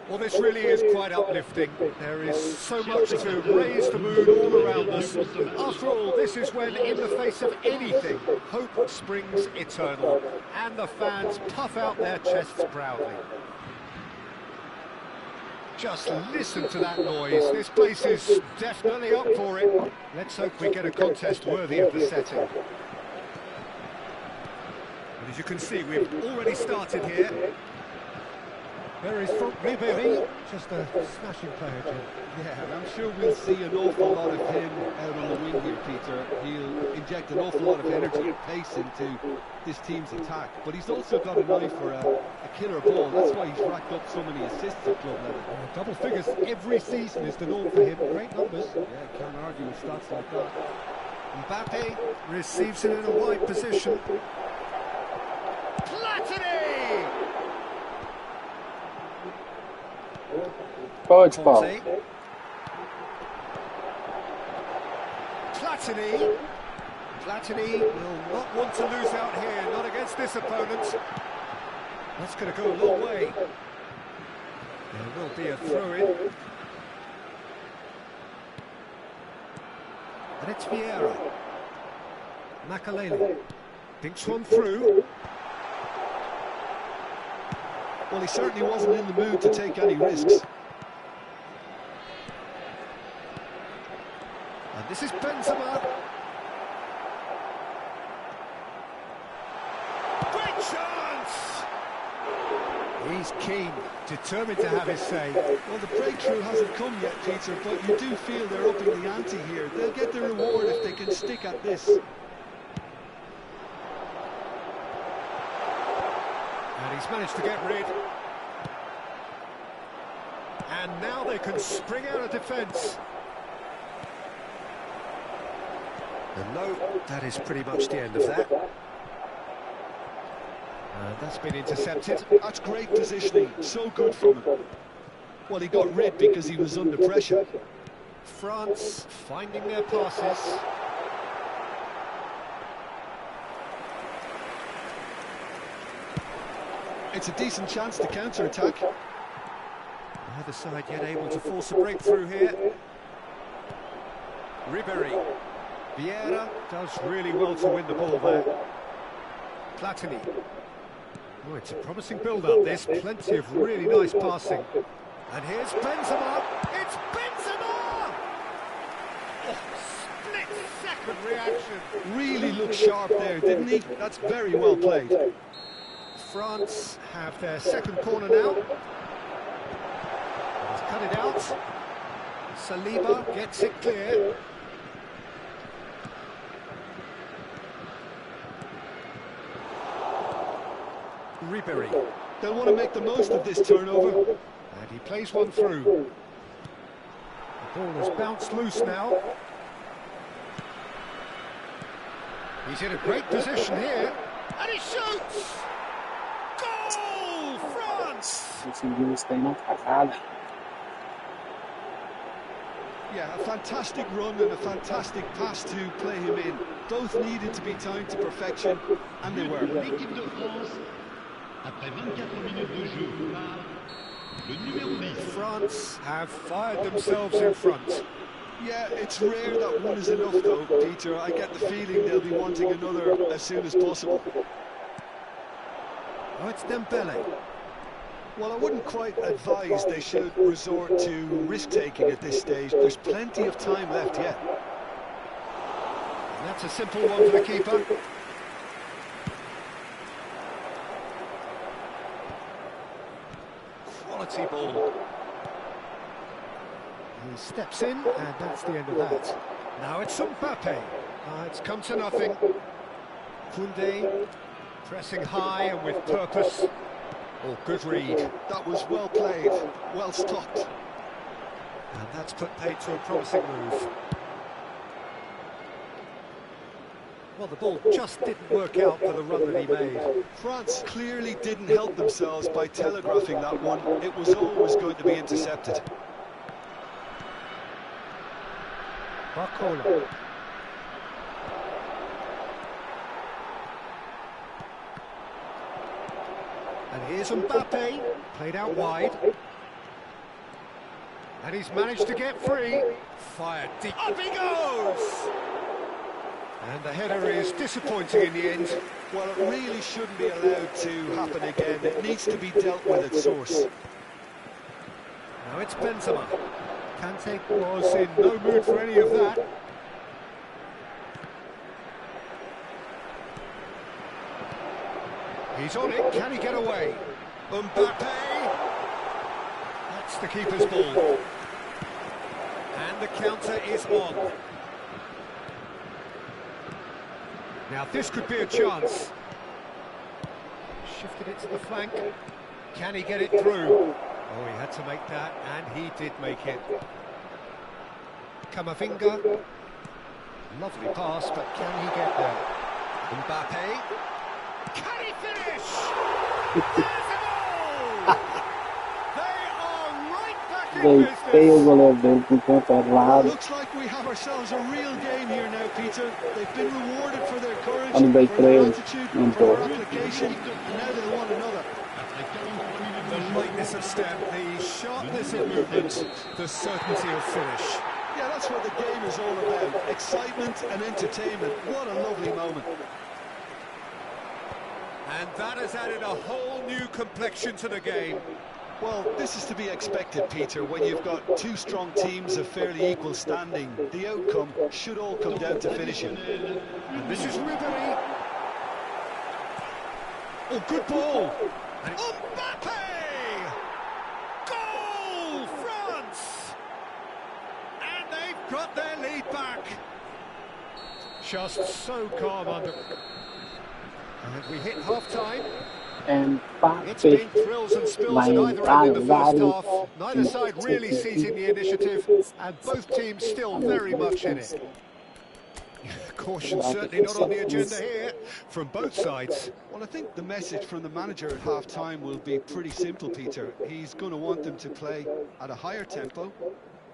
Well, this really is quite uplifting. There is so much to raise the mood all around us. After all, this is when, in the face of anything, hope springs eternal, and the fans puff out their chests proudly. Just listen to that noise. This place is definitely up for it. Let's hope we get a contest worthy of the setting. And as you can see, we've already started here. There is from Ribéry, just a smashing player, Jim. Yeah, and I'm sure we'll see an awful lot of him out on the wing here, Peter. He'll inject an awful lot of energy and pace into this team's attack, but he's also got an eye for a killer ball. That's why he's racked up so many assists at club level. Double figures every season is the norm for him. Great numbers. Yeah, can't argue with stats like that. Mbappe receives it in a wide position. Platini! Efooteball. Platini will not want to lose out here, not against this opponent. That's going to go a long way. There will be a throw-in. And it's Vieira. Makalele thinks one through. Well, he certainly wasn't in the mood to take any risks. And this is Benzema. Great chance! He's keen, determined to have his say. Well, the breakthrough hasn't come yet, Peter, but you do feel they're upping the ante here. They'll get the reward if they can stick at this. And he's managed to get rid. And now they can spring out of defence. And no, that is pretty much the end of that. And that's been intercepted. That's great positioning, so good from him. Well, he got rid because he was under pressure. France finding their passes. It's a decent chance to counter-attack. Neither side yet able to force a breakthrough here. Ribéry. Vieira does really well to win the ball there. Platini. Oh, it's a promising build-up, this. Plenty of really nice passing. And here's Benzema. It's Benzema! Oh, split-second reaction. Really looked sharp there, didn't he? That's very well played. France have their second corner now. He's cut it out. Saliba gets it clear. Ribéry. They'll want to make the most of this turnover. And he plays one through. The ball has bounced loose now. He's in a great position here. And he shoots! Goal! France! conseguiu isso daí na cagada. Yeah, a fantastic run and a fantastic pass to play him in. Both needed to be timed to perfection, and they were. L'équipe de France, après 24 minutes de jeu, par le numéro 10. France have fired themselves in front. Yeah, it's rare that one is enough though, Peter. I get the feeling they'll be wanting another as soon as possible. Oh, it's Dembele. Well, I wouldn't quite advise they should resort to risk-taking at this stage. There's plenty of time left yet. And that's a simple one for the keeper. Quality ball. He steps in, and that's the end of that. Now it's Mbappe. It's come to nothing. Koundé pressing high and with purpose. Oh, good read. That was well played, well stopped. And that's put paid to a promising move. Well, the ball just didn't work out for the run that he made. France clearly didn't help themselves by telegraphing that one. It was always going to be intercepted. Barcola. And here's Mbappe, played out wide. And he's managed to get free. Fired deep. Up he goes! And the header is disappointing in the end. Well, it really shouldn't be allowed to happen again. It needs to be dealt with at source. Now it's Benzema. Kante was in no mood for any of that. He's on it, can he get away? Mbappe! That's the keeper's ball. And the counter is on. Now this could be a chance. Shifted it to the flank. Can he get it through? Oh, he had to make that, and he did make it. Camavinga. Lovely pass, but can he get there? Mbappe. Can he finish? There's a goal! They are right back in Deitei o business. goleiro dele com o canto errado. Looks like we have ourselves a real game here now, Peter. They've been rewarded for their courage, Ano bem for their treino, attitude, não for tô. their application, and now they want another. The lightness of step, the sharpness of movement, the certainty of finish. Yeah, that's what the game is all about. Excitement and entertainment. What a lovely moment. And that has added a whole new complexion to the game. Well, this is to be expected, Peter, when you've got two strong teams of fairly equal standing. The outcome should all come down to finishing. And this is Ribery. Oh, good ball. Mbappe! Goal, France! And they've got their lead back. Just so calm under. And we hit half-time. It's been Mbappe thrills and spills vai at either entrar end in the first vários. half. Neither side really seizing the initiative, and both teams still very much in it. Caution certainly not on the agenda here from both sides. Well, I think the message from the manager at half-time will be pretty simple, Peter. He's going to want them to play at a higher tempo,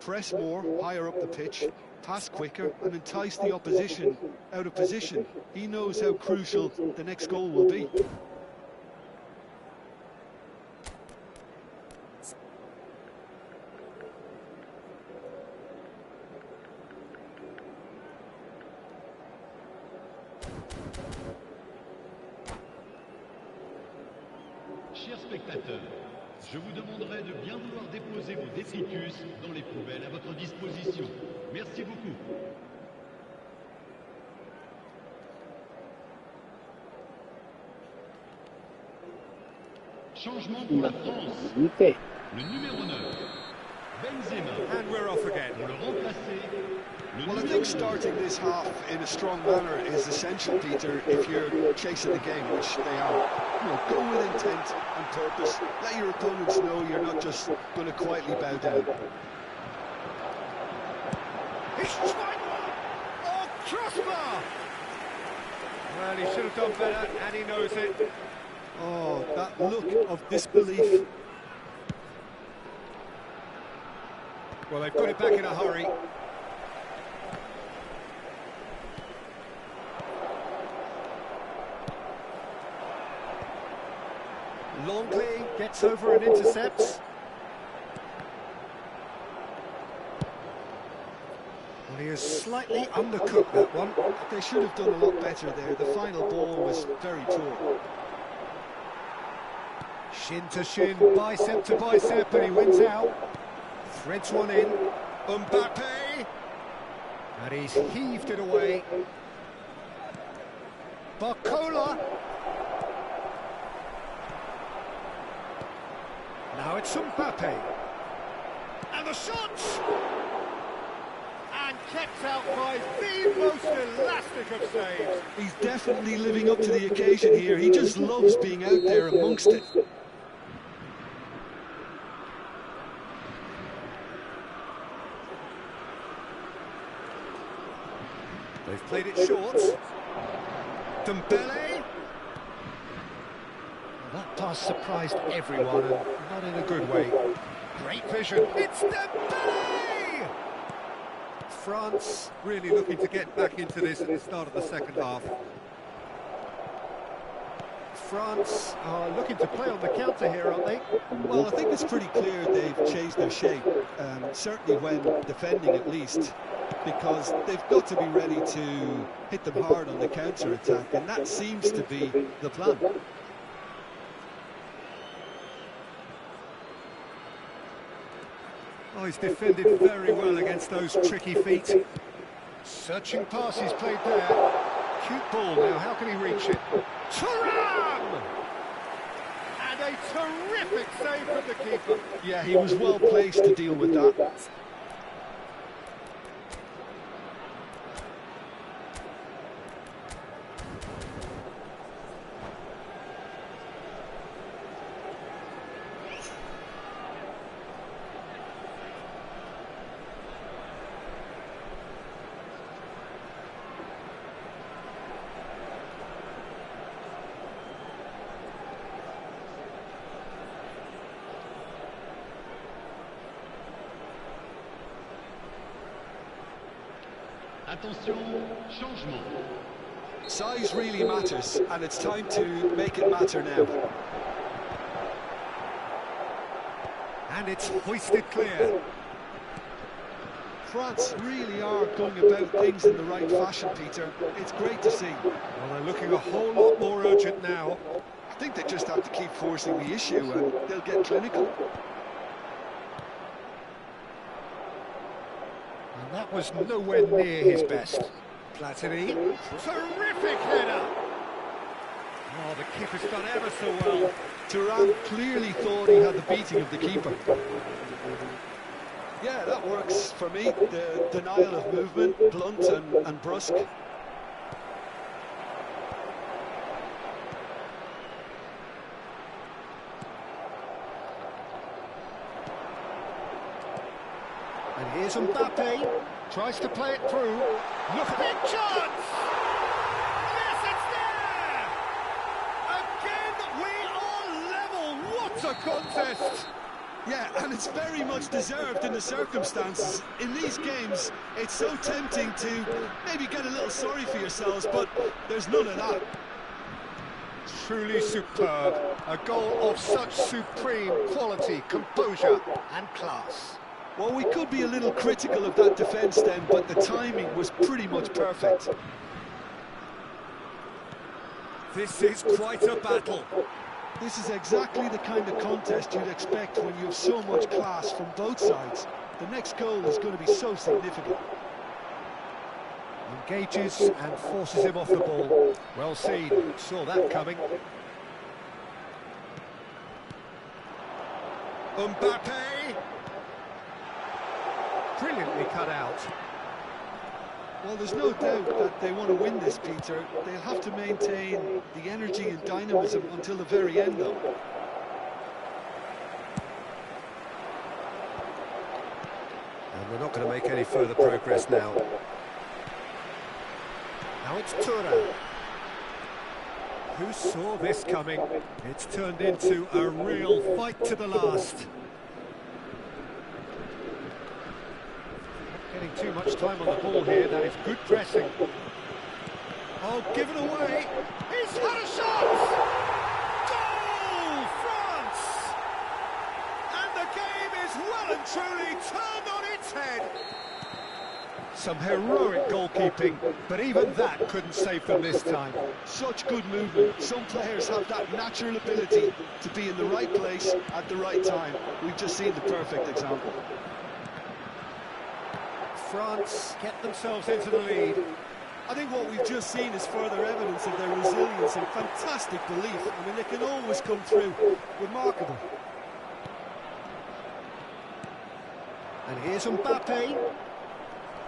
press more, higher up the pitch, pass quicker, and entice the opposition out of position. He knows how crucial the next goal will be. Chers spectateurs, je vous demanderai de bien vouloir déposer vos détritus dans les poubelles à votre disposition. Merci beaucoup. Changement pour la France. Eita, Le numéro 9, Benzema. And we're off again. Pour le remplacer, le Well, I numéro think starting this half in a strong manner is essential, Peter, if you're chasing the game, which they are. You know, go with intent and purpose. Let your opponents know you're not just going to quietly bow down. He's tried one! Oh, crossbar! Well, he should have done better, and he knows it. Oh, that look of disbelief. Well, they've got it back in a hurry. Longley gets over and intercepts. Well, he has slightly undercooked that one. They should have done a lot better there. The final ball was very poor. Shin to shin, bicep to bicep, and he wins out. Threads one in. Mbappe! And he's heaved it away. Barcola! Now it's Mbappe. And the shots! And kept out by the most elastic of saves. He's definitely living up to the occasion here. He just loves being out there amongst it. They've played it short. Dembele. That pass surprised everyone, and not in a good way. Great vision. It's Dembele! France really looking to get back into this at the start of the second half. France are looking to play on the counter here, aren't they? Well, I think it's pretty clear they've changed their shape, certainly when defending at least, because they've got to be ready to hit them hard on the counter-attack, and that seems to be the plan. Oh, he's defended very well against those tricky feet. Searching pass he's played there. Cute ball now, how can he reach it? Thuram! And a terrific save from the keeper. Yeah, he was well placed to deal with that. Attention, changement. Size really matters, and it's time to make it matter now. And it's hoisted clear. France really are going about things in the right fashion, Peter. It's great to see. Well, they're looking a whole lot more urgent now. I think they just have to keep forcing the issue, and they'll get clinical. And that was nowhere near his best. Platini, terrific header! Oh, the keeper's done ever so well. Thuram clearly thought he had the beating of the keeper. Yeah, that works for me. The denial of movement, blunt and brusque. And here's Mbappe, tries to play it through. Look at big chance! Yes, it's there! Again, we are level. What a contest! Yeah, and it's very much deserved in the circumstances. In these games, it's so tempting to maybe get a little sorry for yourselves, but there's none of that. Truly superb. A goal of such supreme quality, composure and class. Well, we could be a little critical of that defence then, but the timing was pretty much perfect. This is quite a battle. This is exactly the kind of contest you'd expect when you have so much class from both sides. The next goal is going to be so significant. Engages and forces him off the ball. Well seen, saw that coming. Mbappe! Brilliantly cut out. Well, there's no doubt that they want to win this, Peter. They'll have to maintain the energy and dynamism until the very end, though. And they're not going to make any further progress now. Now it's Thuram. Who saw this coming? It's turned into a real fight to the last. spending too much time on the ball here. That is good pressing. Oh, given away. He's had a shot! Goal, France! And the game is well and truly turned on its head. Some heroic goalkeeping, but even that couldn't save them this time. Such good movement. Some players have that natural ability to be in the right place at the right time. We've just seen the perfect example. France get themselves into the lead. I think what we've just seen is further evidence of their resilience and fantastic belief. I mean, they can always come through. Remarkable. And here's Mbappe.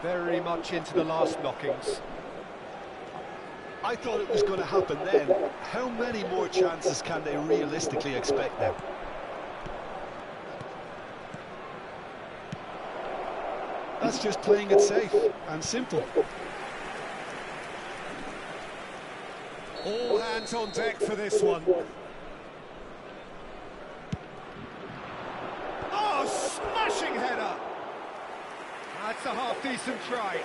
Very much into the last knockings. I thought it was going to happen then. How many more chances can they realistically expect now? That's just playing it safe and simple. All hands on deck for this one. Oh, smashing header! That's a half-decent try.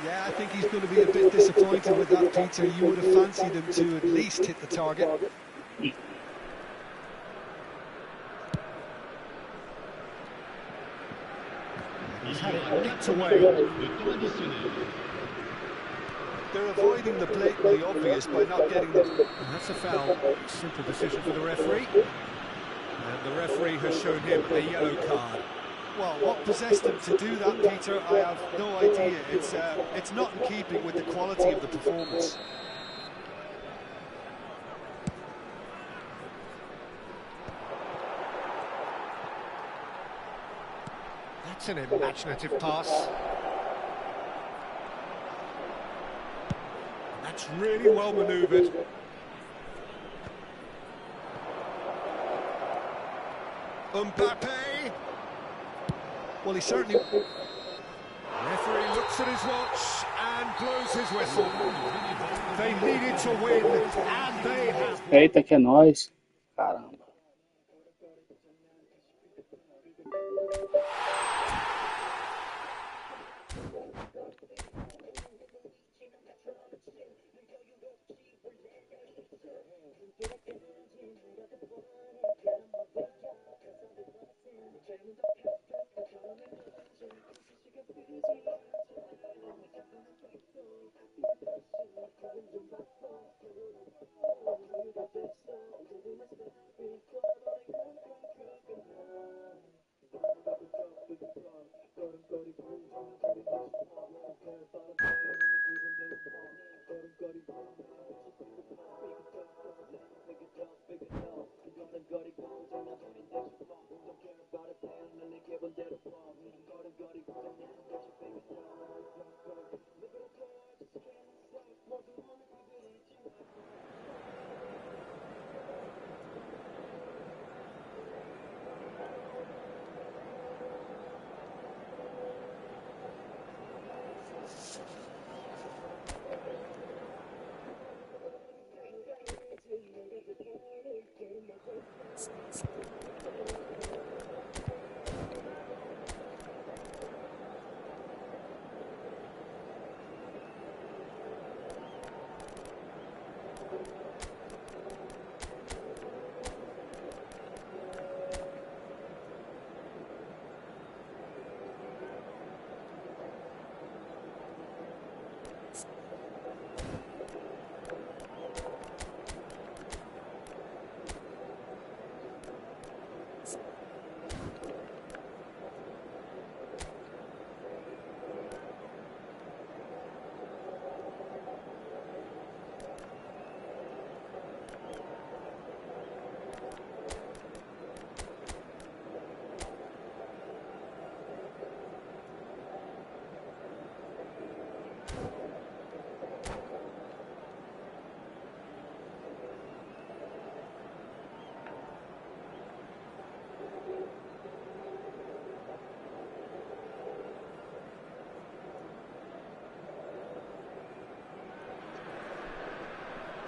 Yeah, I think he's going to be a bit disappointed with that, Peter. You would have fancied him to at least hit the target. He's had it nicked away. They're avoiding the blatantly obvious by not getting the... And that's a foul. Simple decision for the referee. And the referee has shown him a yellow card. Well, what possessed him to do that, Peter, I have no idea. It's not in keeping with the quality of the performance. That's an imaginative pass. That's really well manoeuvred. Mbappe. Well, he certainly... Referee looks at his watch and blows his whistle. They needed to win, and they have. Eita, que é nóis. Caramba.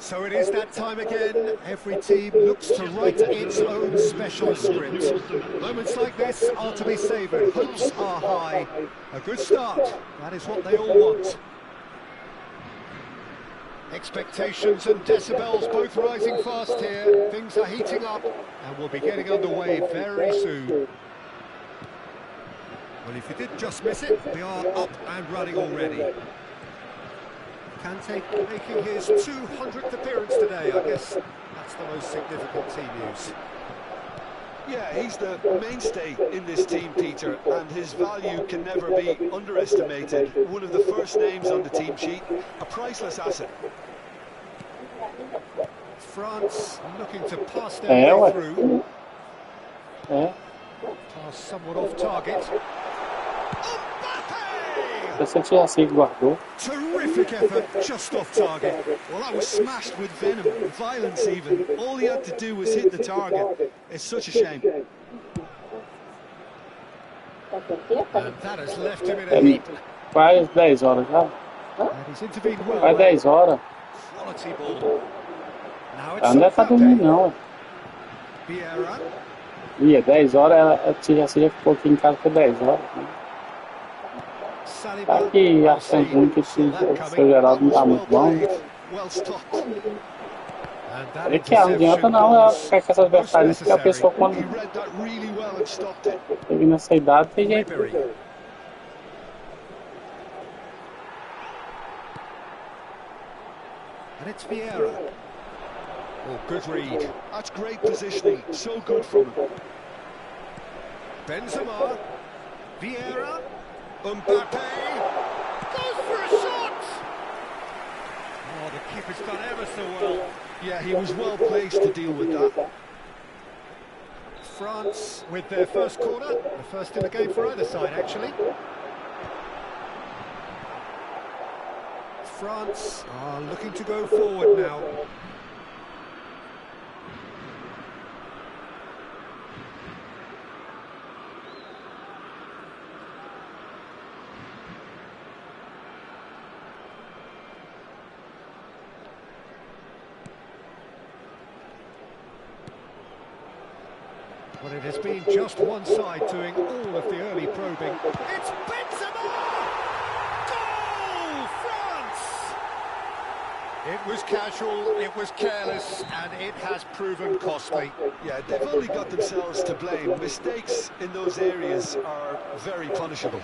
So it is that time again. Every team looks to write its own special script. Moments like this are to be savoured. Hopes are high. A good start. That is what they all want. Expectations and decibels both rising fast here. Things are heating up and we'll be getting underway very soon. Well, if you did just miss it, we are up and running already. Kante making his 200th appearance today. I guess that's the most significant team news. Yeah, he's the mainstay in this team, Peter, and his value can never be underestimated. One of the first names on the team sheet, a priceless asset. France looking to pass their way through. Pass somewhat off target. Terrific effort, just off target. Well, that was smashed with venom, violence even. All he had to do was hit the target. It's such a shame. And that has left him in a heap. Quase 10 horas já. And he's intervened well. Quase 10 horas. Quality ball. Now it's Ela não deve estar dormindo, não. Vieira. Ia, 10 horas, ela já ficou aqui em casa por 10 horas. Né? Tá aqui achando ruim que o seu Geraldo não tá muito bom. É que não adianta não ela ficar com essas adversárias, porque a pessoa quando chega nessa idade tem jeito. And it's Vieira. Oh, good read. That's great positioning. So good from him. Benzema. Vieira. Mbappe. Goes for a shot. Oh, the keeper's done ever so well. Yeah, he was well placed to deal with that. France with their first corner. The first in the game for either side, actually. France are looking to go forward now. Well, it has been just one side doing all of the early probing. It's Benzema! Goal! France! It was casual, it was careless, and it has proven costly. Yeah, they've only got themselves to blame. Mistakes in those areas are very punishable.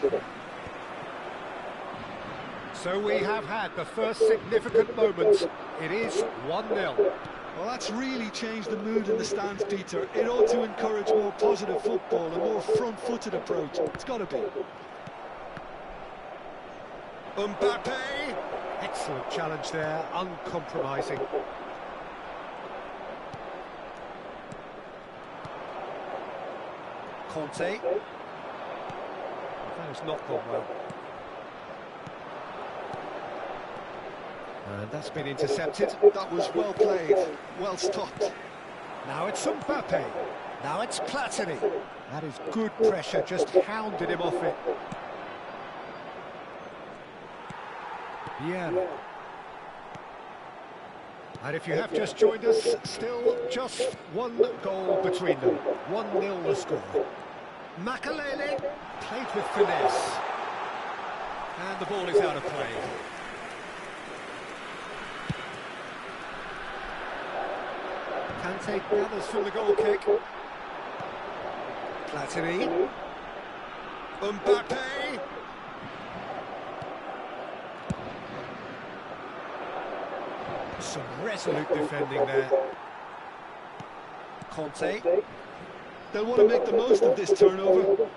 So we have had the first significant moment. It is 1-0. Well, that's really changed the mood in the stands, Peter. It ought to encourage more positive football, a more front-footed approach. It's got to be. Mbappe! Excellent challenge there, uncompromising. Conte. That has not gone well. And that's been intercepted. That was well played, well stopped. Now it's Mbappe. Now it's Platini. That is good pressure, just hounded him off it. Vieira. And if you have just joined us, still just one goal between them. 1-0 the score. Makalele played with finesse. And the ball is out of play. Kante gathers from the goal kick. Platini. Mbappe. Some resolute defending there. Conte. They'll want to make the most of this turnover.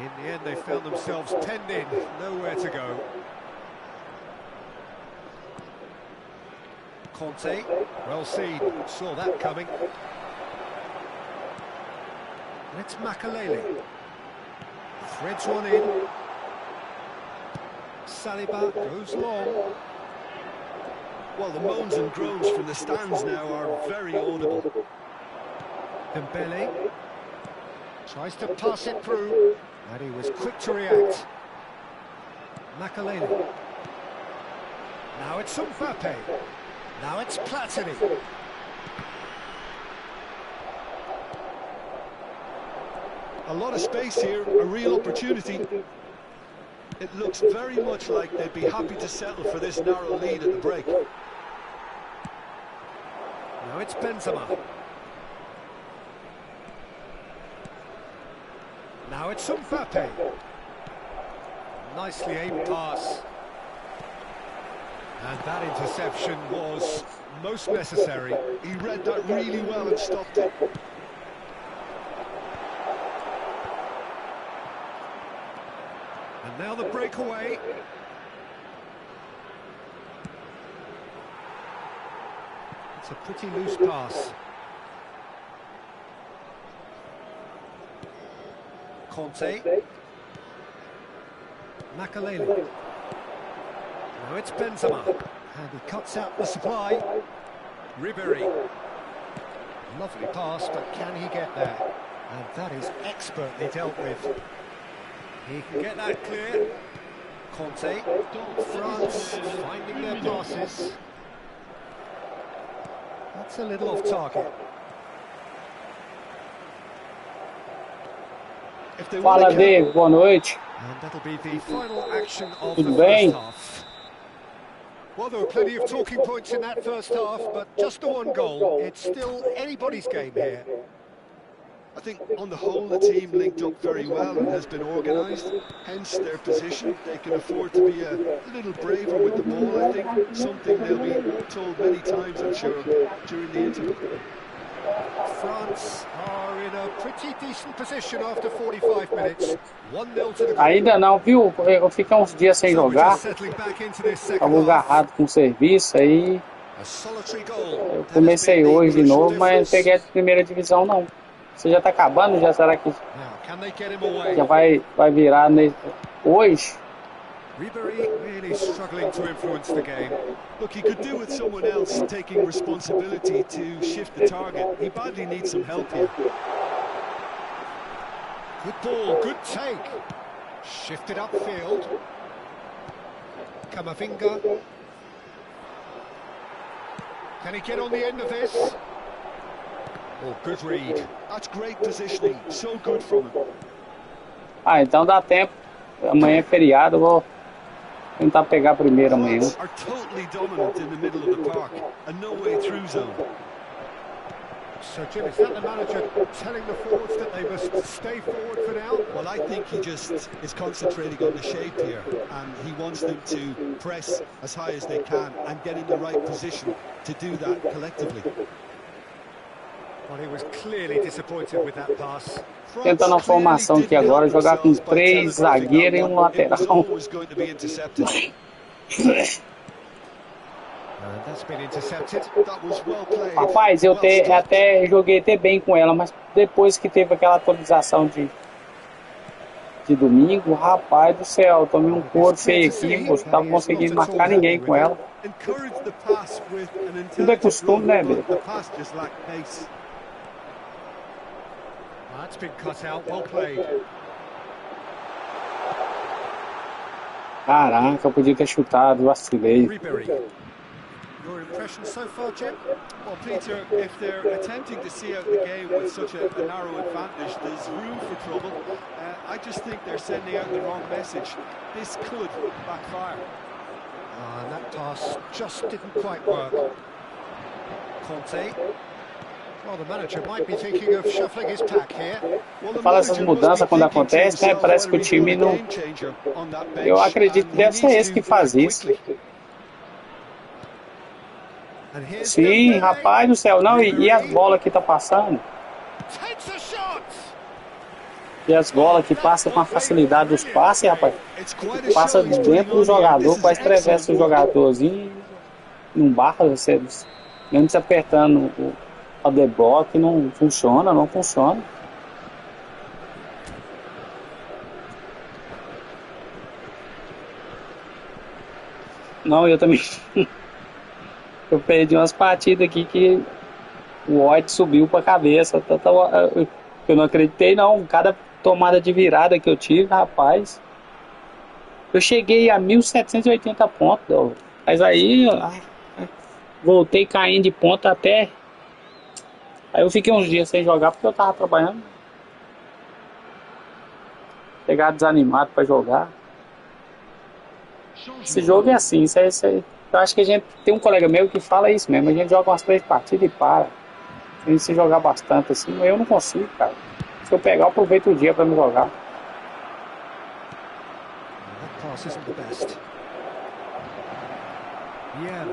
In the end, they found themselves penned in, nowhere to go. Conte, well seen, saw that coming. And it's Makalele. Threads one in. Saliba goes long. Well, the moans and groans from the stands now are very audible. Dembele tries to pass it through, and he was quick to react. Makalele. Now it's Mbappe. Now it's Platini. A lot of space here, a real opportunity. It looks very much like they'd be happy to settle for this narrow lead at the break. Now it's Benzema. Now it's Mbappe. Nicely aimed pass. And that interception was most necessary. He read that really well and stopped it. And now the breakaway. It's a pretty loose pass. Conte. Makaleli. Now it's Benzema. And he cuts out the supply. Ribéry. Lovely pass, but can he get there? And that is expertly dealt with. He can get that clear. Conte. France finding their passes. That's a little off target. Fala, Dave, boa noite. And that'll be the final action of Tudo the bem? first half. Well, there were plenty of talking points in that first half, but just the one goal. It's still anybody's game here. I think on the whole the team linked up very well and has been organised, hence their position. They can afford to be a little braver with the ball, I think, something they'll be told many times, I'm sure, during the interval. France are in a pretty decent position after 45 minutes. 1-0 to the Ainda não, viu? Eu fiquei uns dias sem So we're jogar. just settling back into this second Tava half. agarrado com o serviço aí. A solitary goal. Eu comecei hoje de novo, mas não peguei a primeira divisão não. Você já tá acabando? Já será que Now, can they get him away? já vai virar hoje? Ribéry really struggling to influence the game. Look, he could do with someone else taking responsibility to shift the target. He badly needs some help here. Good ball, good take. Shifted upfield. Camavinga. Can he get on the end of this? Oh, good read. That's great positioning, so good from him. Ah, então dá tempo. Amanhã é feriado, eu vou tentar pegar primeiro amanhã. France are totally dominant in the middle of the park, a no-way through zone. So, Jim, is that the manager telling the forwards that they must stay forward for now? Well, I think he just is concentrating on the shape here, and he wants them to press as high as they can and get in the right position to do that collectively. Well, he was clearly disappointed with that pass. Tentando a formação aqui agora, jogar com 3 zagueiros e um lateral. That's been intercepted. Rapaz, eu até joguei até bem com ela, mas depois que teve aquela atualização de domingo, rapaz do céu, tomei um couro feio aqui, não tava conseguindo marcar ninguém com ela. Tudo é costume, né, Bê? That's been cut out, well played. Caraca, eu podia ter chutado, vacilei. Ribéry. Your impression so far, Jim? Well, Peter, if they're attempting to see out the game with such a narrow advantage, there's room for trouble. I just think they're sending out the wrong message. This could backfire. And that pass just didn't quite work. Conte. Well, the manager might be thinking of shuffling his pack here. Fala essas mudanças quando acontece, né? Parece que o time não... Eu acredito que deve ser esse que faz isso. Sim, rapaz do céu. Não, e as bolas que tá passando? E as bolas que passam com a facilidade dos passes, rapaz. Passa dentro do jogador, quase atravessa o jogadorzinho. Não barra, você mesmo se apertando o debloque, não funciona. Não, eu também. Eu perdi umas partidas aqui que o ódio subiu pra cabeça. Eu não acreditei, não. Cada tomada de virada que eu tive, rapaz. Eu cheguei a 1.780 pontos. Mas aí voltei caindo de ponta até. Aí eu fiquei uns dias sem jogar porque eu tava trabalhando. Pegar desanimado pra jogar. Esse jogo é assim, isso aí. Eu acho que a gente tem um colega meu que fala isso mesmo. A gente joga umas 3 partidas e para. A gente se jogar bastante assim, mas eu não consigo, cara. Se eu pegar, eu aproveito o dia pra me jogar. That pass isn't the best. Yeah.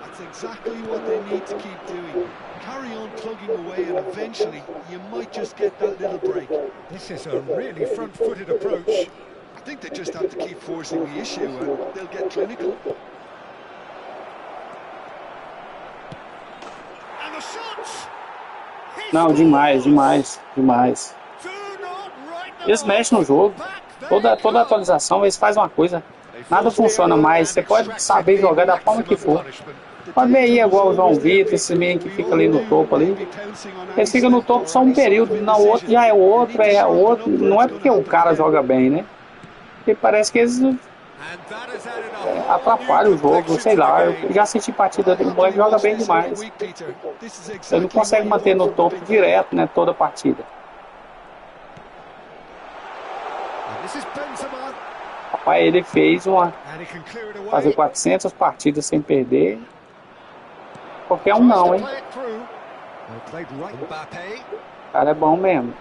That's exactly what they need to keep doing. Carry on plugging away and eventually you might just get that little break. This is a really front-footed approach. I think they just have to keep forcing the issue and they'll get clinical. And the shots! Não, demais. Eles mexem no jogo. Toda atualização eles fazem uma coisa. Nada funciona mais. Você pode saber jogar da forma que for. Pode ver aí, igual o João Vitor, esse meio que fica ali no topo ali. Eles ficam no topo só um período, no outro já é outro. Não é porque o cara joga bem, né? Porque parece que eles atrapalham o jogo, sei lá. Eu já assisti partida do moleque joga bem demais. Ele não consegue manter no topo direto, né? Toda partida. Rapaz, ele fez fazer 400 partidas sem perder. Qualquer um não, hein? O cara é bom mesmo.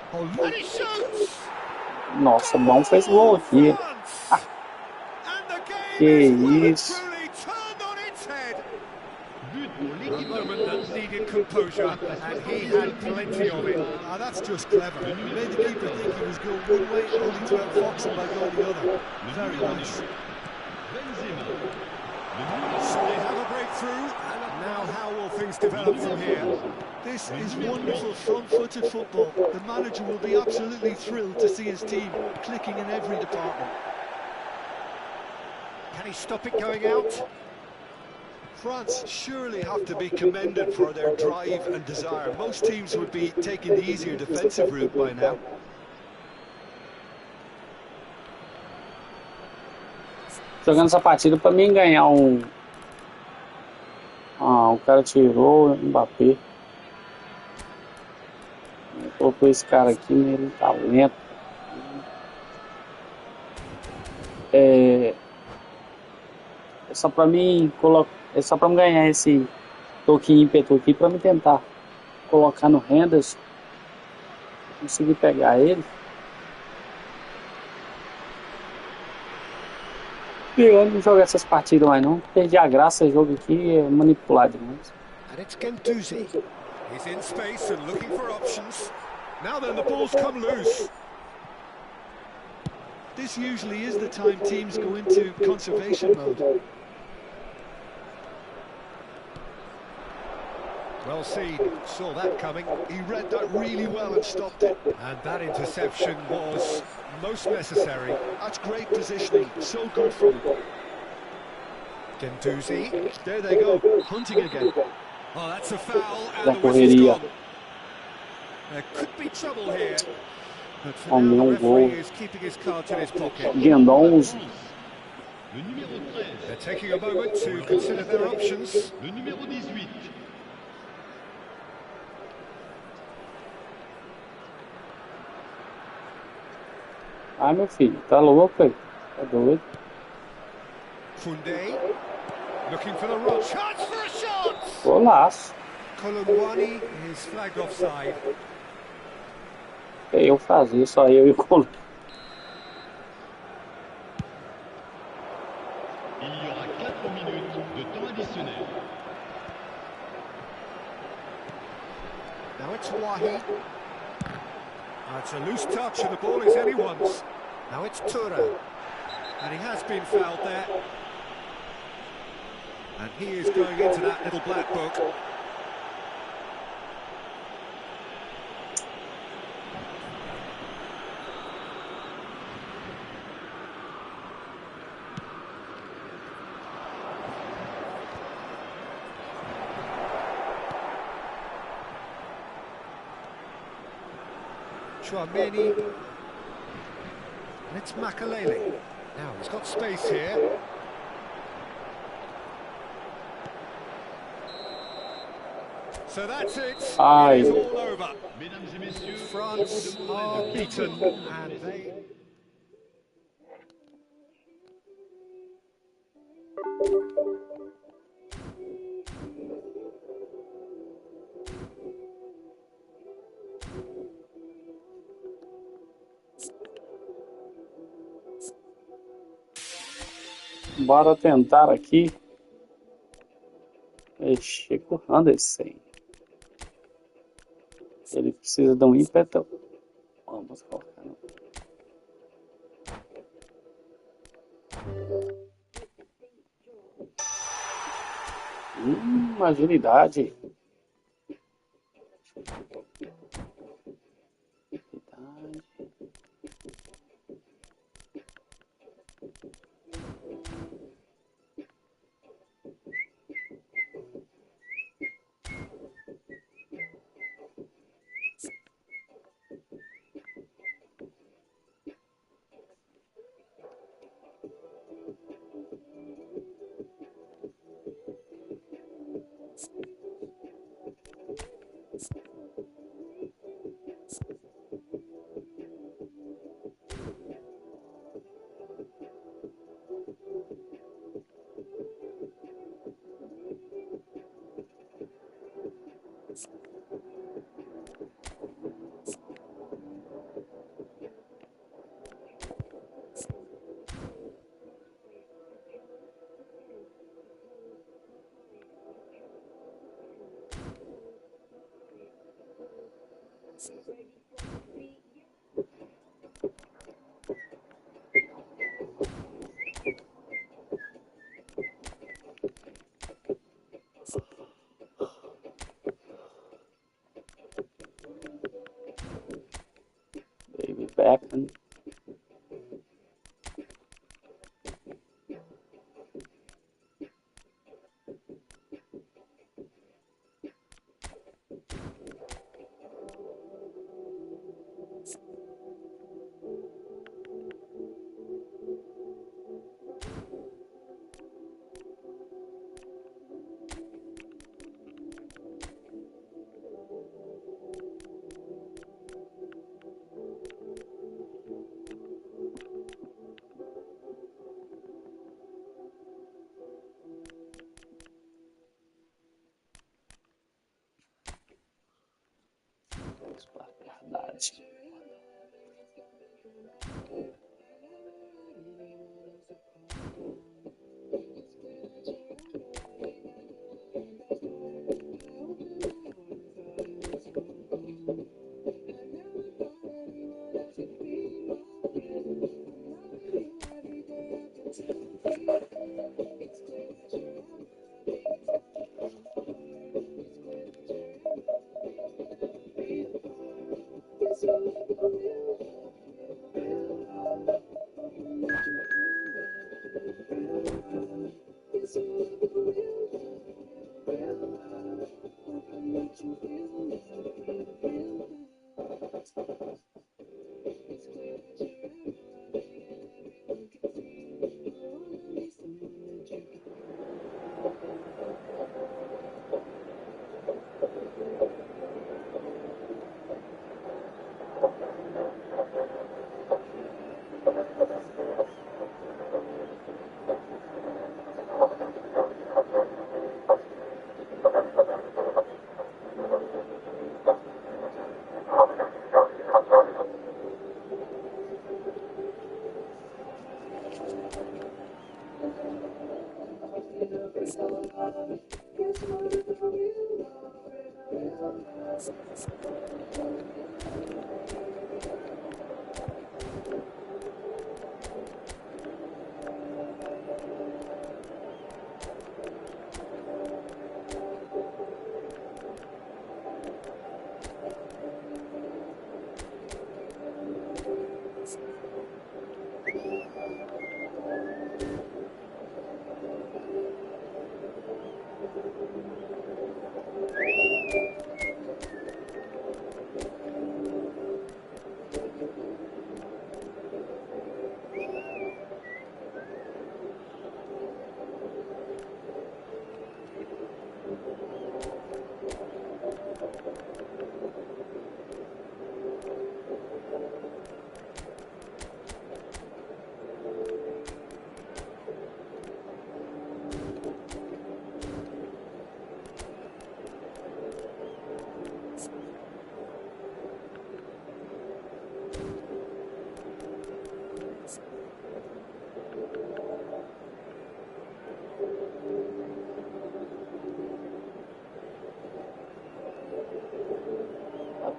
Nossa, bom fez gol aqui. Ah, que isso. A moment that needed composure, and he had plenty of it. That's just clever. He made the keeper think he was going one way, only to outfox him by going the other. Very nice. So they have a breakthrough, and now how will things develop from here? This is wonderful front-footed football. The manager will be absolutely thrilled to see his team clicking in every department. Can he stop it going out? France surely have to be commended for their drive and desire. Most teams would be taking the easier defensive route by now. Jogando essa partida pra mim ganhar um... Ah, o cara tirou o Mbappé. Colocou esse cara aqui, ele tá lento. É só pra mim ganhar esse toque ímpeto aqui pra me tentar colocar no Henderson, conseguir pegar ele. Eu não jogo essas partidas mais não, perdi a graça, esse jogo aqui é manipulado demais. And it's Gendouzi. He's in space and looking for options. Now then, the ball's come loose. This usually is the time teams go into conservation mode. Well seen, saw that coming. He read that really well and stopped it. And that interception was most necessary. That's great positioning, so good from him. Gendouzi. There they go, hunting again. Oh, that's a foul, and Da the whistle's correria. gone. There could be trouble here. But for now, the referee is keeping his cards in his pocket. Guendons. Le numéro 13. They're taking a moment to consider their options. Le numéro 18. Ai, meu filho, tá louco aí? Tá doido? Funde. Looking for the run. Chance for a shot! Golaço. Colomboani is flagged offside. Eu fazia, só eu e o Colo. Il y aura 4 minutes de temps additionnel. Now it's Wahi. It's a loose touch and the ball is anyone's. Now it's Tura. And he has been fouled there. And he is going into that little black book. Chouameni. And it's Makalele. Now he's got space here. So that's it. Ai. It is all over. Mesdames et messieurs, France are beaten, and they... Bora tentar aqui. Mexer com o Anderson. Ele precisa de um ímpeto. Vamos colocar. Agilidade. Beckham. Verdade.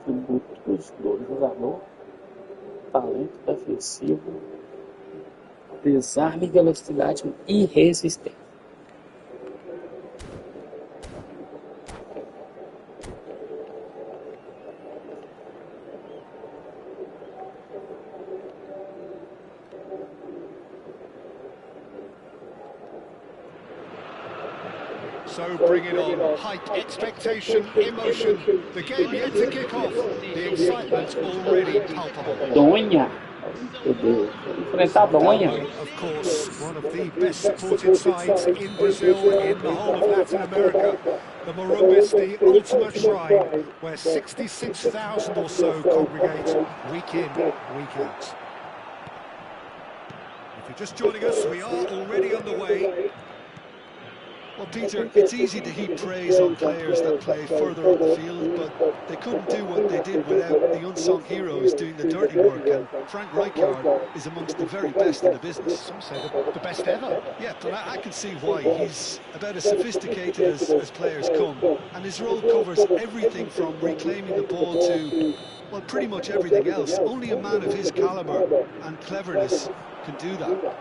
Atributos do jogador: talento defensivo, desarme, velocidade e resistência. So bring it on. Hype, expectation, emotion. The game yet to kick off. The excitement already palpable. Donha. Enfrentar Donha. Of course, one of the best supported sides in Brazil, in the whole of Latin America. The Morumbas, the ultimate shrine, where 66,000 or so congregate week in, week out. If you're just joining us, we are already underway. Well, Peter, it's easy to heap praise on players that play further up the field, but they couldn't do what they did without the unsung heroes doing the dirty work, and Frank Rijkaard is amongst the very best in the business. Some say the best ever. Yeah, but I can see why. He's about as sophisticated as players come, and his role covers everything from reclaiming the ball to, well, pretty much everything else. Only a man of his calibre and cleverness can do that.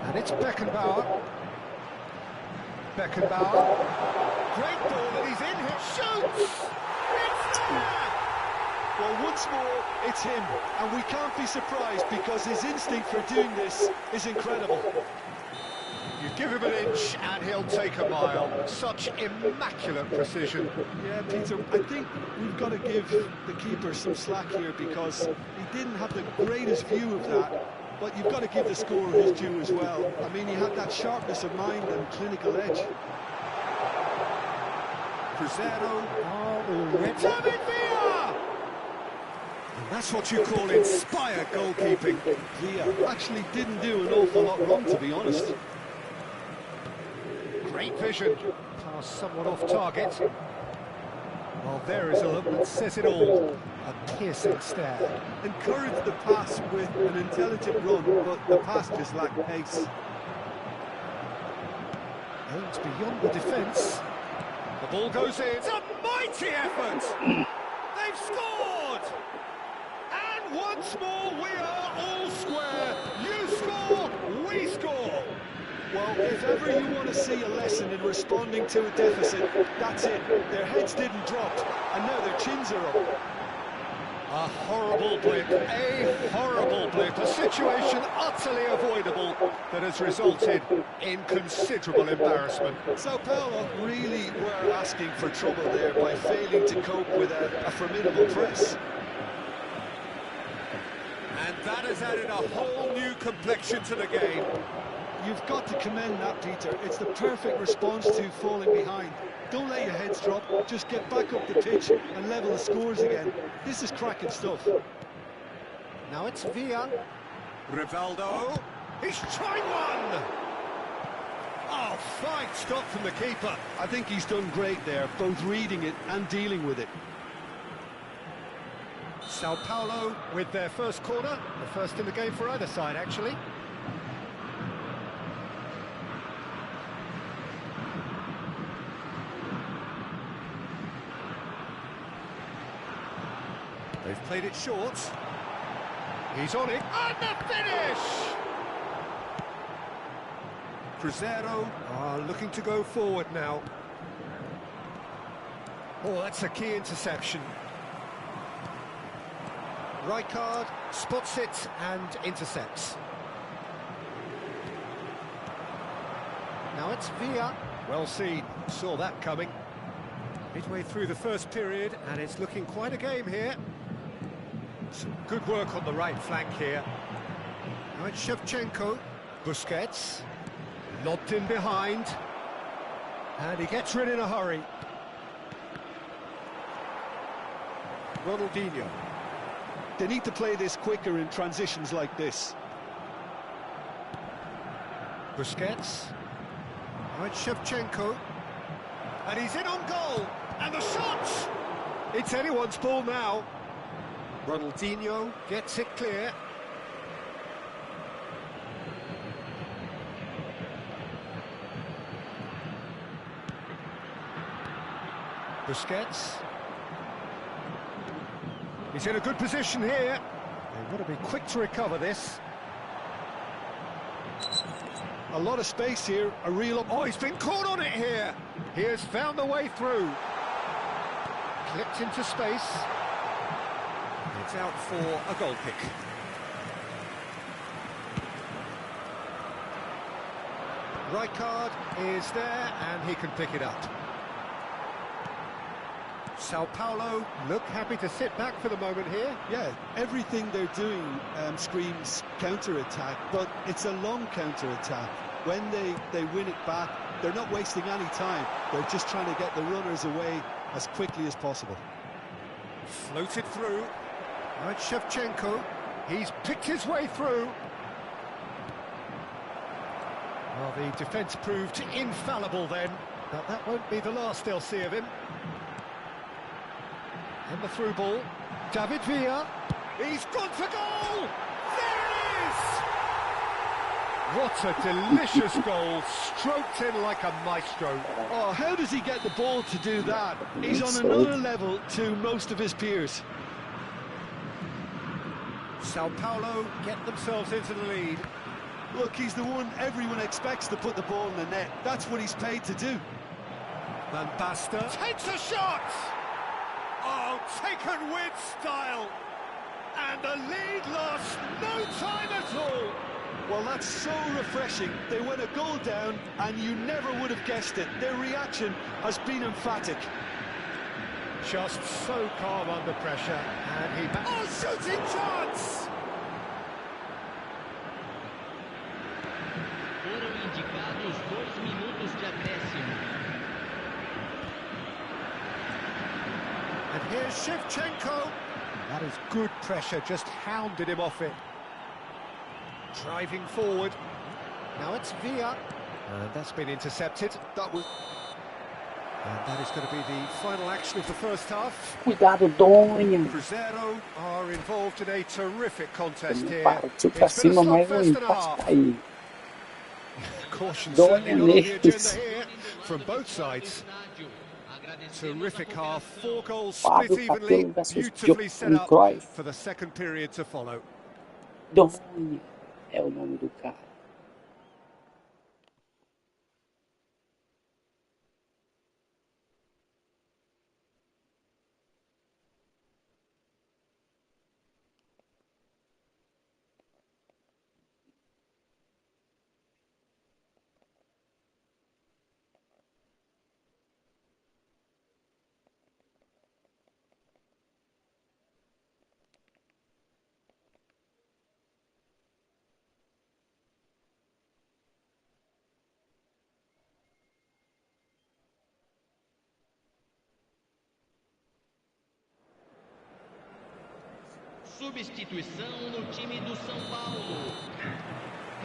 And it's Beckenbauer. Beckenbauer. Great ball, and he's in here. Shoots! It's there! Well, once more, it's him. And we can't be surprised because his instinct for doing this is incredible. You give him an inch and he'll take a mile. Such immaculate precision. Yeah, Peter, I think we've got to give the keeper some slack here because he didn't have the greatest view of that. But you've got to give the scorer his due as well. I mean, he had that sharpness of mind and clinical edge. Cruzeiro David Villa! And that's what you call inspired goalkeeping. Villa actually didn't do an awful lot wrong, to be honest. Great vision. Pass somewhat off target. Well, there is a look that says it all. A piercing stare. Encouraged the pass with an intelligent run, but the pass just lacked pace. Aims beyond the defence. The ball goes in. It's a mighty effort! They've scored! And once more we are all square. You score, we score. Well, if ever you want to see a lesson in responding to a deficit, that's it. Their heads didn't drop, and now their chins are up. A horrible blip, a situation utterly avoidable that has resulted in considerable embarrassment. Sao Paulo really were asking for trouble there by failing to cope with a formidable press. And that has added a whole new complexion to the game. You've got to commend that, Peter. It's the perfect response to falling behind. Don't let your heads drop, just get back up the pitch and level the scores again. This is cracking stuff. Now it's Villa. Rivaldo. He's trying one! Oh, fine stop from the keeper. I think he's done great there, both reading it and dealing with it. Sao Paulo with their first corner, the first in the game for either side, actually. They've played it short. He's on it. And the finish! Cruzeiro are looking to go forward now. Oh, that's a key interception. Rijkaard spots it and intercepts. Now it's Villa. Well seen. Saw that coming. Midway through the first period, and it's looking quite a game here. Some good work on the right flank here. Now it's Shevchenko. Busquets. Lobbed in behind. And he gets rid in a hurry. Ronaldinho. They need to play this quicker in transitions like this. Busquets. Now it's Shevchenko. And he's in on goal. And the shot! It's anyone's ball now. Ronaldinho gets it clear. Busquets. He's in a good position here. They've got to be quick to recover this. A lot of space here, a real... Oh, he's been caught on it here. He has found a way through. Clipped into space. It's out for a goal kick. Right card is there, and he can pick it up. Sao Paulo look happy to sit back for the moment here. Yeah, everything they're doing screams counter-attack, but it's a long counter-attack. When they win it back, they're not wasting any time. They're just trying to get the runners away as quickly as possible. Floated through. Right, Shevchenko. He's picked his way through. Well, the defence proved infallible then, but that won't be the last they'll see of him. And the through ball. David Villa. He's gone for goal! There it is! What a delicious goal, stroked in like a maestro. Oh, how does he get the ball to do that? He's on another level to most of his peers. Sao Paulo get themselves into the lead. Look, he's the one everyone expects to put the ball in the net. That's what he's paid to do. Van Basten takes a shot! Oh, taken with style! And the lead lost no time at all! Well, that's so refreshing. They went a goal down, and you never would have guessed it. Their reaction has been emphatic. Just so calm under pressure, and he... Oh, shooting chance! Foram indicados 2 minutos de acréscimo. And here's Shevchenko. That is good pressure, just hounded him off it. Driving forward. Now it's Villa. And that's been intercepted. That was... And that is going to be the final action of the first half. Cuidado, Donha. Cruzeiro are involved in a terrific contest here. Partiu pra cima, mas o empate tá aí. Caution Donha certainly not on the agenda neles. here from both sides. Terrific half, 4 goals Fábio split evenly, Capello versus beautifully set Johan up Cruyff. for the second period to follow. Donha é o nome do cara. Substituição no time do São Paulo.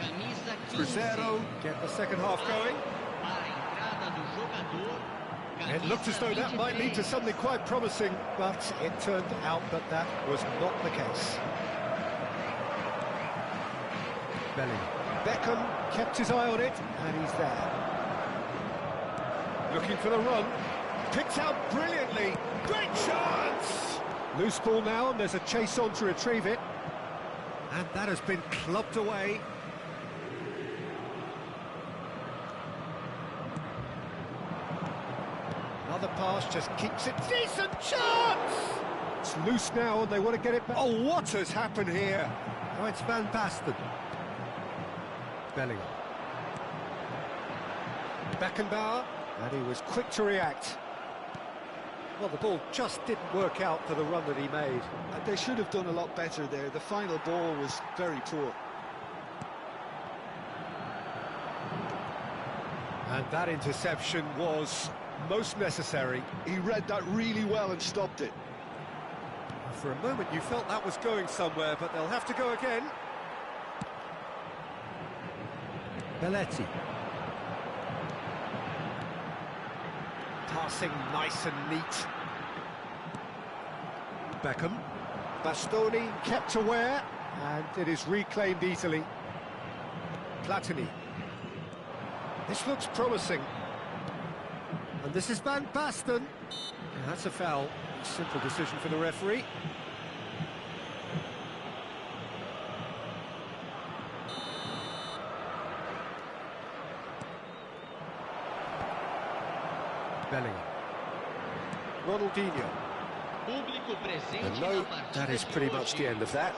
Camisa 15. Cruzeiro get the second half going. Para a entrada do jogador. It looked as though that might lead to something quite promising, but it turned out that that was not the case. Belly. Beckham kept his eye on it, and he's there. Looking for the run. Picked out brilliantly. Great chance! Loose ball now, and there's a chase on to retrieve it. And that has been clubbed away. Another pass just keeps it. Decent chance! It's loose now, and they want to get it back. Oh, what has happened here? Oh, it's Van Basten. Bellingham. Beckenbauer, and he was quick to react. Well, the ball just didn't work out for the run that he made. They should have done a lot better there. The final ball was very poor. And that interception was most necessary. He read that really well and stopped it. For a moment you felt that was going somewhere, but they'll have to go again. Belletti. Passing nice and neat. Beckham. Bastoni kept aware, and it is reclaimed easily. Platini. This looks promising. And this is Van Basten. That's a foul. Simple decision for the referee. Bellingham. Ronaldinho. And no, that is pretty much the end of that.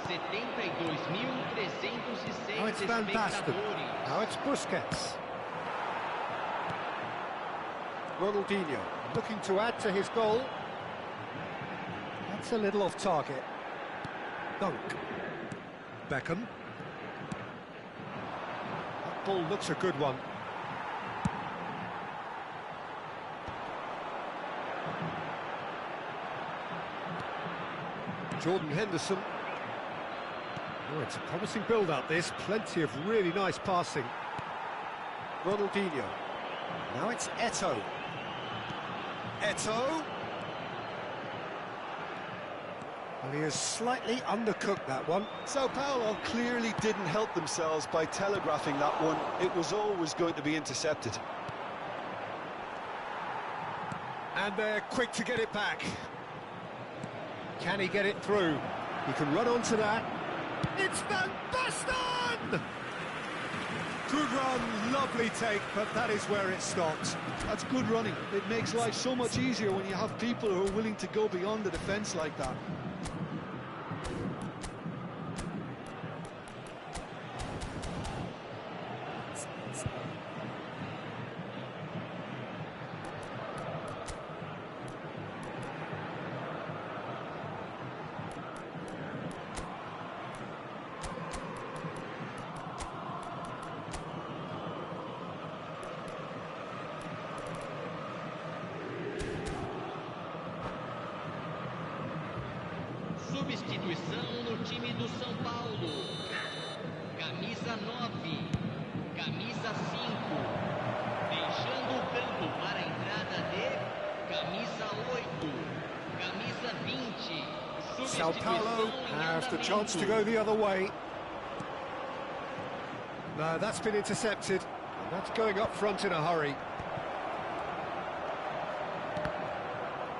Now it's Van Basten. Now it's Busquets. Ronaldinho looking to add to his goal. That's a little off target. Dunk. Beckham. That ball looks a good one. Jordan Henderson. Oh, it's a promising build-up, this. Plenty of really nice passing. Ronaldinho. Now it's Eto'o. Eto'o. Well, he has slightly undercooked that one. Sao Paulo clearly didn't help themselves by telegraphing that one. It was always going to be intercepted. And they're quick to get it back. Can he get it through? He can run onto that. It's Van Basten! Good run, lovely take, but that is where it stopped. That's good running. It makes life so much easier when you have people who are willing to go beyond the defence like that. Substituição no time do São Paulo. Camisa 9, camisa 5. Deixando o campo para a entrada de camisa 8, camisa 20. Sao Paulo have the chance to go the other way. No, that's been intercepted. That's going up front in a hurry.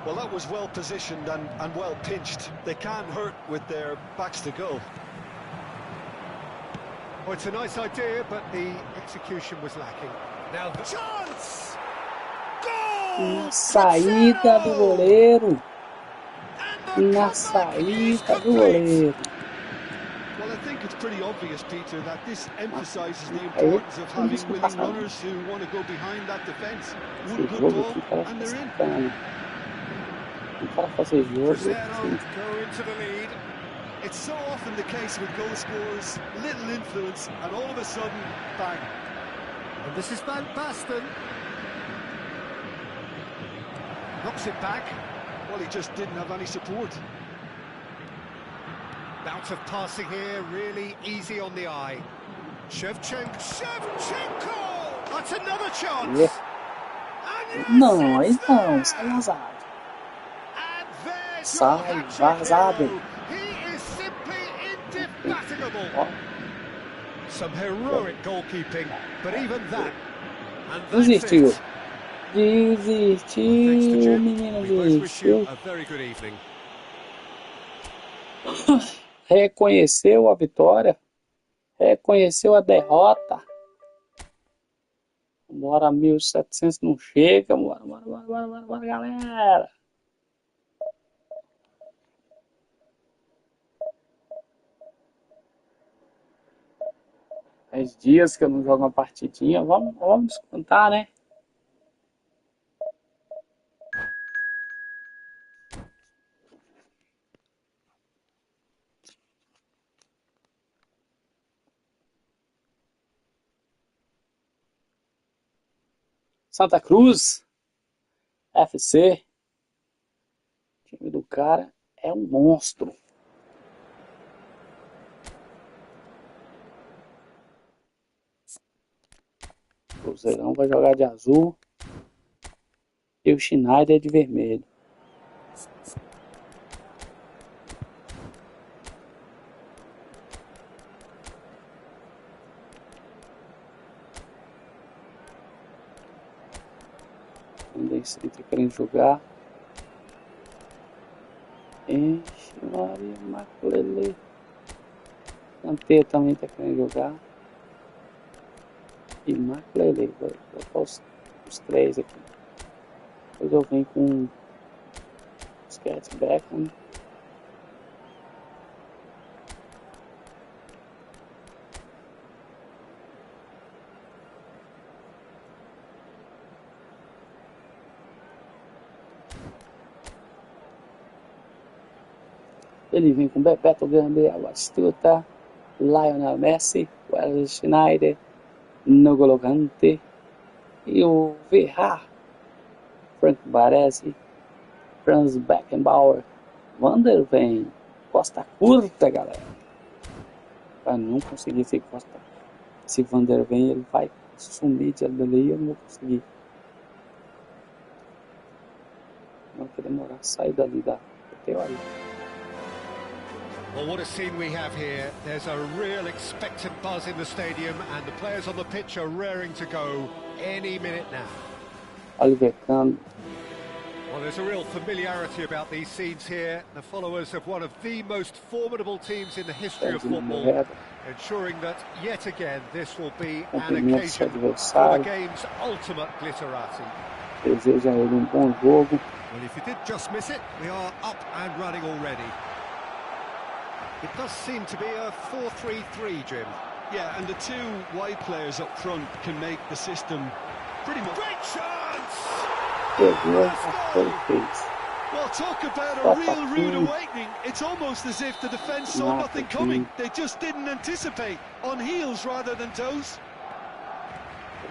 Well, that was well positioned and well pinched. They can't hurt with their backs to goal. Well, it's a nice idea, but the execution was lacking. Now the chance! Goal! Saída do goleiro. Na saída do goleiro. Well, I think it's pretty obvious, Peter, that this emphasises the importance of having willing runners who want to go behind that defence. One good ball, and they're in. Para fazer jogo. Go into the lead. It's so often the case with goal scorers, little influence, and all of a sudden, bang. And this is Van Basten. Knocks it back. Well, he just didn't have any support. Bout of passing here, really easy on the eye. Shevchenko! That's another chance! Yeah. Não, aí não, sai vazado. Sai vazado. He is simply indefatigable. Some heroic goalkeeping, but even that. And Desistiu. Desistiu, menino, desistiu. A very good evening. Reconheceu a vitória. Reconheceu a derrota. Bora, 1700 não chega. Bora, galera. Faz dias que eu não jogo uma partidinha. Vamos descontar, né? Santa Cruz FC. O time do cara é um monstro. O Cruzeirão vai jogar de azul e o Schneider de vermelho. Também sem ter querendo jogar. Enche, Maria, Maculele. Kanté também tá querendo jogar. E Maculele. Vou botar os três aqui. Depois eu venho com os Beckham. Ele vem com Bebeto, Gabriel Astuta, Lionel Messi, Wesley Schneider, N'Golo Kanté e o Verra, Frank Baresi, Franz Beckenbauer, Van der Ven, Costa Curta, galera. Para não conseguir ser Costa, se Van der Ven ele vai sumir de ali, eu não vou conseguir. Não vai demorar a sair dali da teoria. Well, what a scene we have here. There's a real expectant buzz in the stadium and the players on the pitch are raring to go any minute now. Oliver Kahn. Well, there's a real familiarity about these scenes here. The followers of one of the most formidable teams in the history of football, ensuring that yet again this will be an occasion for the game's ultimate glitterati. Deseja ele bom jogo. Well, if you did just miss it, we are up and running already. It does seem to be a 4-3-3, Jim. Yeah, and the two wide players up front can make the system pretty much... Great chance! Well, talk about a real rude awakening. It's almost as if the defence saw nothing coming. They just didn't anticipate. On heels rather than toes.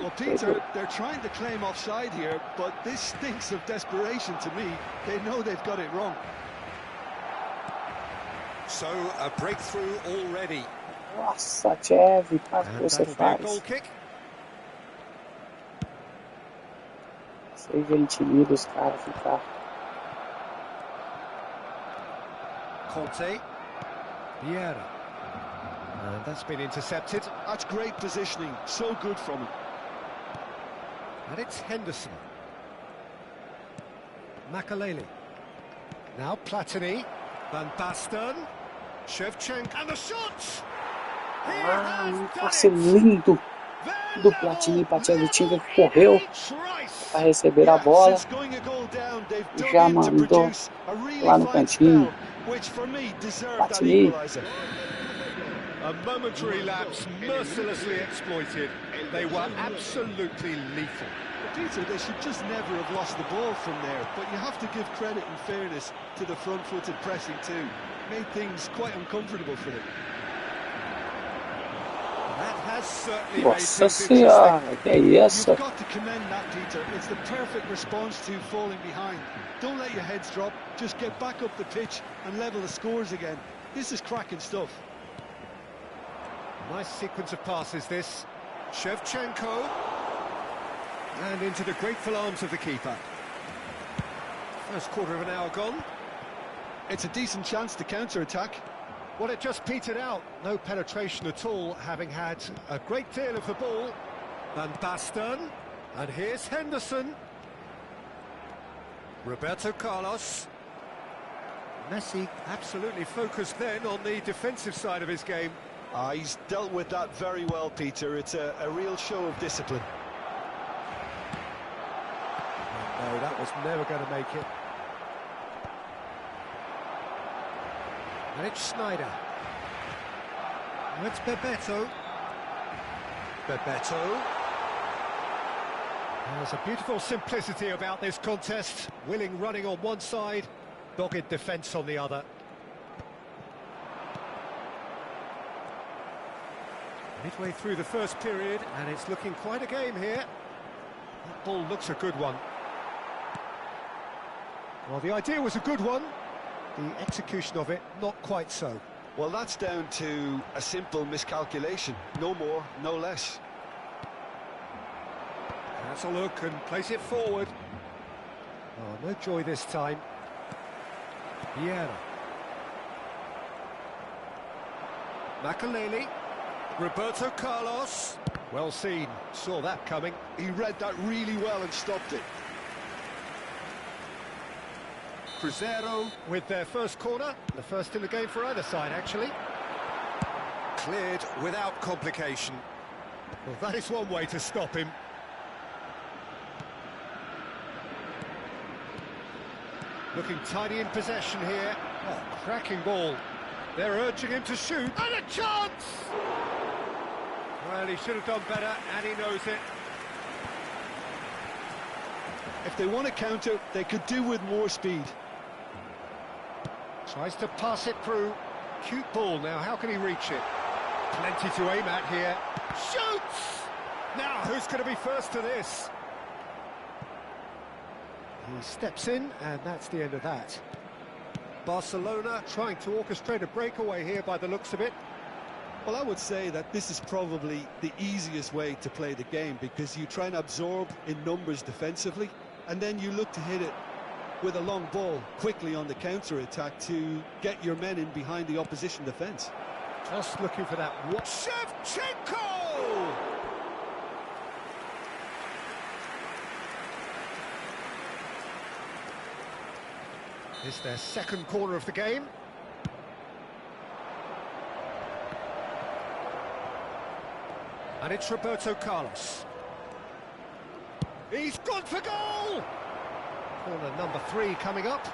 Well, Peter, they're trying to claim offside here, but this stinks of desperation to me. They know they've got it wrong. So, a breakthrough already. Nossa, Chevy, faz o que você faz. Seja intimida os caras ficar. Conte. Vieira. And that's been intercepted. That's great positioning. So good from him. And it's Henderson. Makelele. Now Platini. Van Basten. Shevchenko. And the shot! Passe lindo do Platini para Tchevchenko, que correu para receber a bola e já mandou lá no cantinho. Platini. A momentary lapse mercilessly exploited. They were absolutely lethal. Peter, they should just never have lost the ball from there, but you have to give credit and fairness to the front-footed pressing too. Made things quite uncomfortable for them. That has certainly Nossa made senhora, que é isso? You've got to commend that, Peter. It's the perfect response to falling behind. Don't let your heads drop. Just get back up the pitch and level the scores again. This is cracking stuff. Nice sequence of passes, this. Shevchenko. And into the grateful arms of the keeper. First quarter of an hour gone. It's a decent chance to counter-attack. Well, it just petered out. No penetration at all, having had a great deal of the ball. Van Basten. And here's Henderson. Roberto Carlos. Messi absolutely focused then on the defensive side of his game. He's dealt with that very well, Peter. It's a real show of discipline. No, that was never going to make it. And it's Schneider. Now it's Bebeto. Bebeto. There's a beautiful simplicity about this contest. Willing running on one side, dogged defence on the other. Midway through the first period, and it's looking quite a game here. That ball looks a good one. Well, the idea was a good one. The execution of it, not quite so. Well, that's down to a simple miscalculation. No more, no less. That's a look and place it forward. Oh, no joy this time. Vieira. Makelele. Roberto Carlos. Well seen. Saw that coming. He read that really well and stopped it. Crescer with their first corner, the first in the game for either side, actually. Cleared without complication. Well, that is one way to stop him. Looking tidy in possession here. Oh, cracking ball. They're urging him to shoot. And a chance! Well, he should have done better, and he knows it. If they want to counter, they could do with more speed. Tries to pass it through. Cute ball now, how can he reach it? Plenty to aim at here. Shoots! Now, who's going to be first to this? He steps in, and that's the end of that. Barcelona trying to orchestrate a breakaway here by the looks of it. Well, I would say that this is probably the easiest way to play the game, because you try and absorb in numbers defensively, and then you look to hit it with a long ball quickly on the counter-attack to get your men in behind the opposition defence. Just looking for that. What? Shevchenko! It's their second corner of the game. And it's Roberto Carlos. He's gone for goal! Corner number 3 coming up.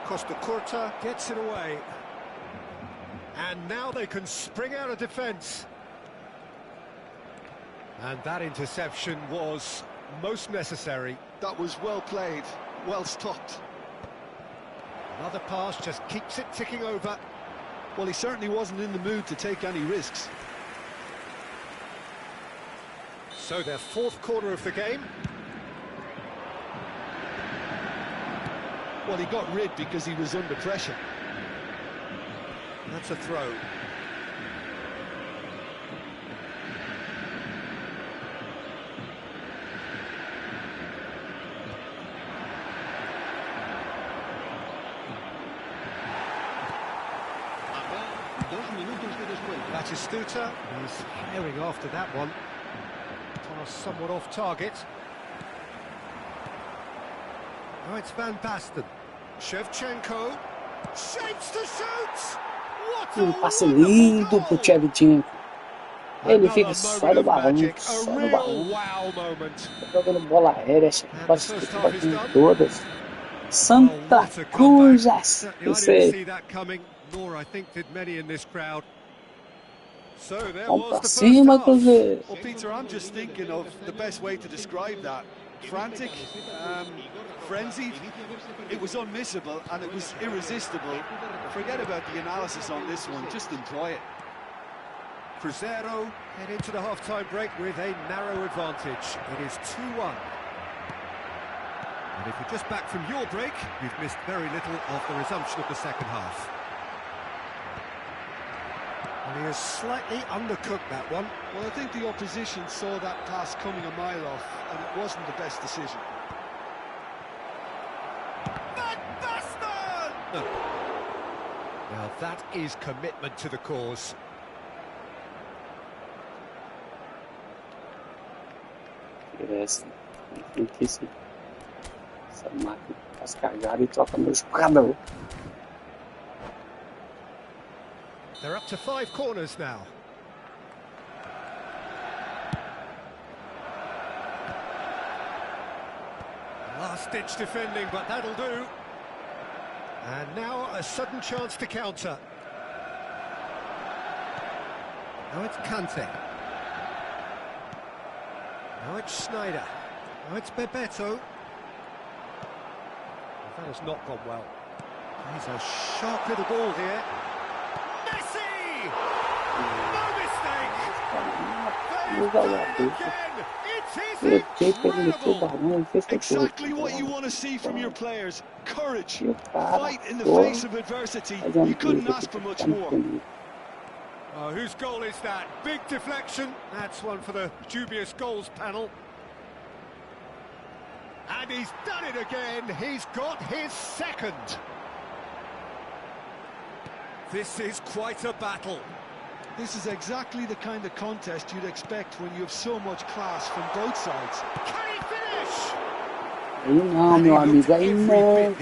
Costa Curta gets it away. And now they can spring out of defence. And that interception was most necessary. That was well played, well stopped. Another pass just keeps it ticking over. Well, he certainly wasn't in the mood to take any risks. So their fourth corner of the game. Well, he got rid because he was under pressure. That's a throw. Batistuta, he's herring after that one. Pass somewhat off target. Now it's Van Basten. Shevchenko shapes to shoot! What a passe lindo pro Shevchenko. Ele fica só no barranco, só no barranco. Wow moment. Jogando bola aérea, Batistuta batendo todas. Santa Cruz, isso aí. Nor I think did many in this crowd. So there Vamos was pra the cima, first half. Cruzeiro. Well, Peter, I'm just thinking of the best way to describe that. Frantic, frenzied. It was unmissable and it was irresistible. Forget about the analysis on this one, just enjoy it. Cruzeiro head into the half-time break with a narrow advantage. It is 2-1. And if you're just back from your break, you've missed very little of the resumption of the second half. And he has slightly undercooked that one. Well, I think the opposition saw that pass coming a mile off, and it wasn't the best decision. Van Basten! No. Now that is commitment to the cause. Essa máquina faz cagada e troca no jogador. They're up to 5 corners now. Last-ditch defending, but that'll do. And now a sudden chance to counter. Now it's Kante. Now it's Schneider. Now it's Bebeto. That has not gone well. He's a sharp little ball here. Messi! No mistake! It is incredible! Exactly what you want to see from your players. Courage, fight in the face of adversity. You couldn't ask for much more. Oh, whose goal is that? Big deflection. That's one for the dubious goals panel. And he's done it again. He's got his second. This is quite a battle. This is exactly the kind of contest you'd expect when you have so much class from both sides. Can he finish? Aí não, meu amigo, aí não.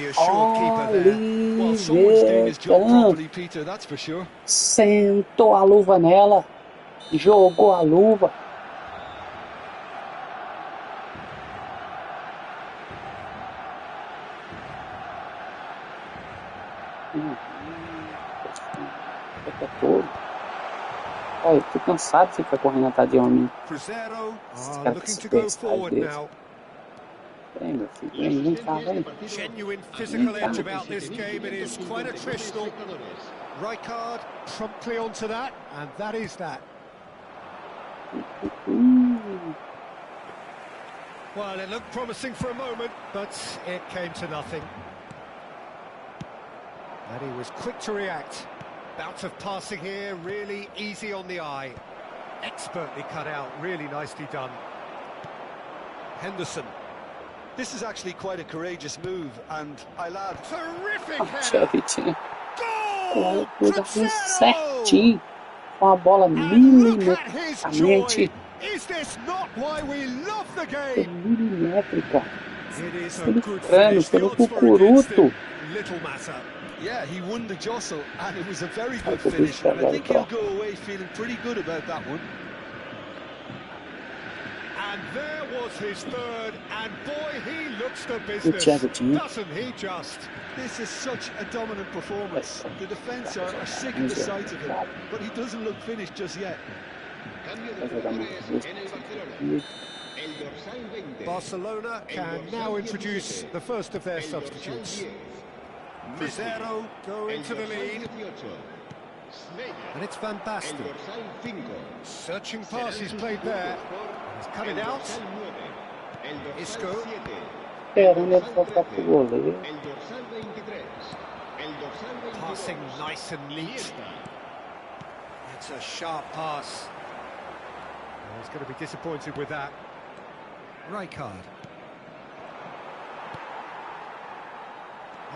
Well, someone's doing his job Oliver properly, Peter, that's for sure. sentou a luva nela, jogou a luva. Olha, eu tô cansado de ficar correndo atrás de homem. Crescer cara looking que to go se forward faz now. Vem, meu filho, vem cá, vem. Genuine physical edge about this game. It is quite attritional. Right card promptly onto that, and that is that. Well, it looked promising for a moment, but it came to nothing. And he was quick to react. Bout of passing here, really easy on the eye. Expertly cut out, really nicely done. Henderson. This is actually quite a courageous move, and I lad. Terrific Puxa, header! Vitinho. Goal! Cruzamento Crescer! certinho. Com a bola And look at his milimetricamente. joy! Is this not why we love the game? Milimétrica. It is a Pelo good crânio, finish. The pelo odds were against cucuruto. him. Little matter. Yeah, he won the jostle, and it was a very good finish. And I think he'll go away feeling pretty good about that one. And there was his third, and boy, he looks the business, doesn't he just? This is such a dominant performance. The defence are sick of the sight of him, but he doesn't look finished just yet. Barcelona can now introduce the first of their substitutes. Crescer go into the lead. And it's Van Basten. Searching passes played there. He's cut it out. Isco. Esperando ele voltar pro goleiro. Passing nice and neat. It's a sharp pass. Well, he's going to be disappointed with that. Rijkaard.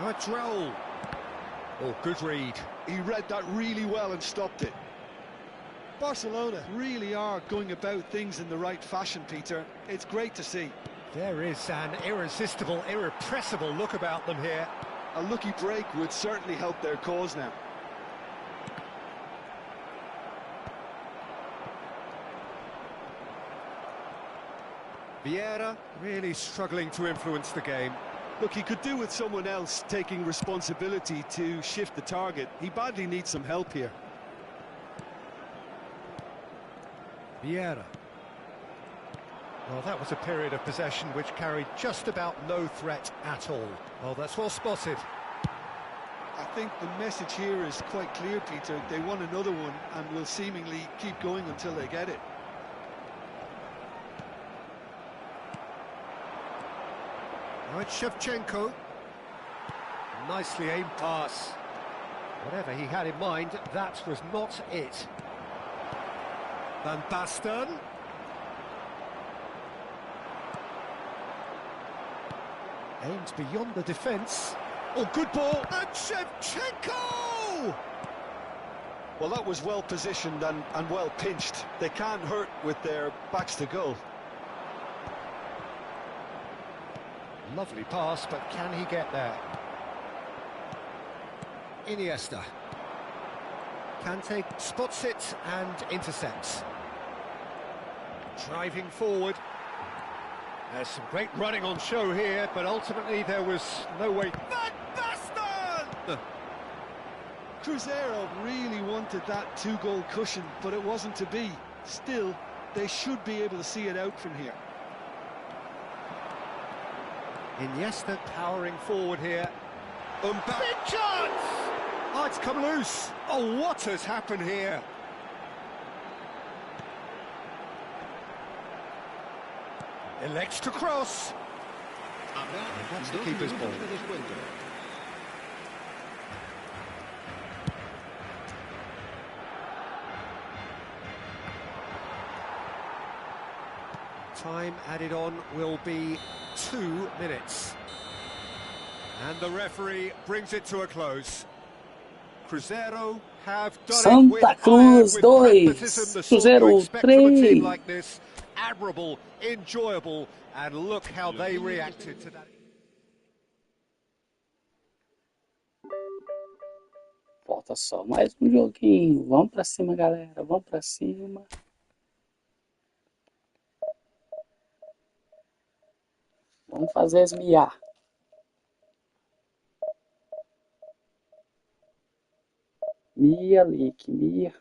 Now a Droll. Oh, good read. He read that really well and stopped it. Barcelona really are going about things in the right fashion, Peter. It's great to see. There is an irresistible, irrepressible look about them here. A lucky break would certainly help their cause now. Vieira really struggling to influence the game. Look, he could do with someone else taking responsibility to shift the target. He badly needs some help here. Vieira. Well, that was a period of possession which carried just about no threat at all. Well, that's well spotted. I think the message here is quite clear, Peter. They want another one and will seemingly keep going until they get it. Now it's Shevchenko. Nicely aimed pass. Whatever he had in mind, that was not it. Van Basten. Aims beyond the defence. Oh, good ball. And Shevchenko! Well, that was well positioned and well pinched. They can't hurt with their backs to goal. Lovely pass, but can he get there? Iniesta. Kante spots it and intercepts. Driving forward. There's some great running on show here, but ultimately there was no way. Van Basten! Cruzeiro really wanted that two-goal cushion, but it wasn't to be. Still, they should be able to see it out from here. Iniesta powering forward here. Big chance! Oh, it's come loose. Oh, what has happened here? Elects to cross. That's the keeper's ball. Time added on will be 2 minutes. And the referee brings it to a close. Cruzeiro have done Santa it with Cruz iron, 2, with pragmatism, the sort you Cruzeiro expect from a team 3. like this. Admirable, enjoyable, and look how they reacted to that. Falta só mais um joguinho. Vamos pra cima, galera. Vamos pra cima. Vamos fazer esmiar. Mia, Lick, Mia.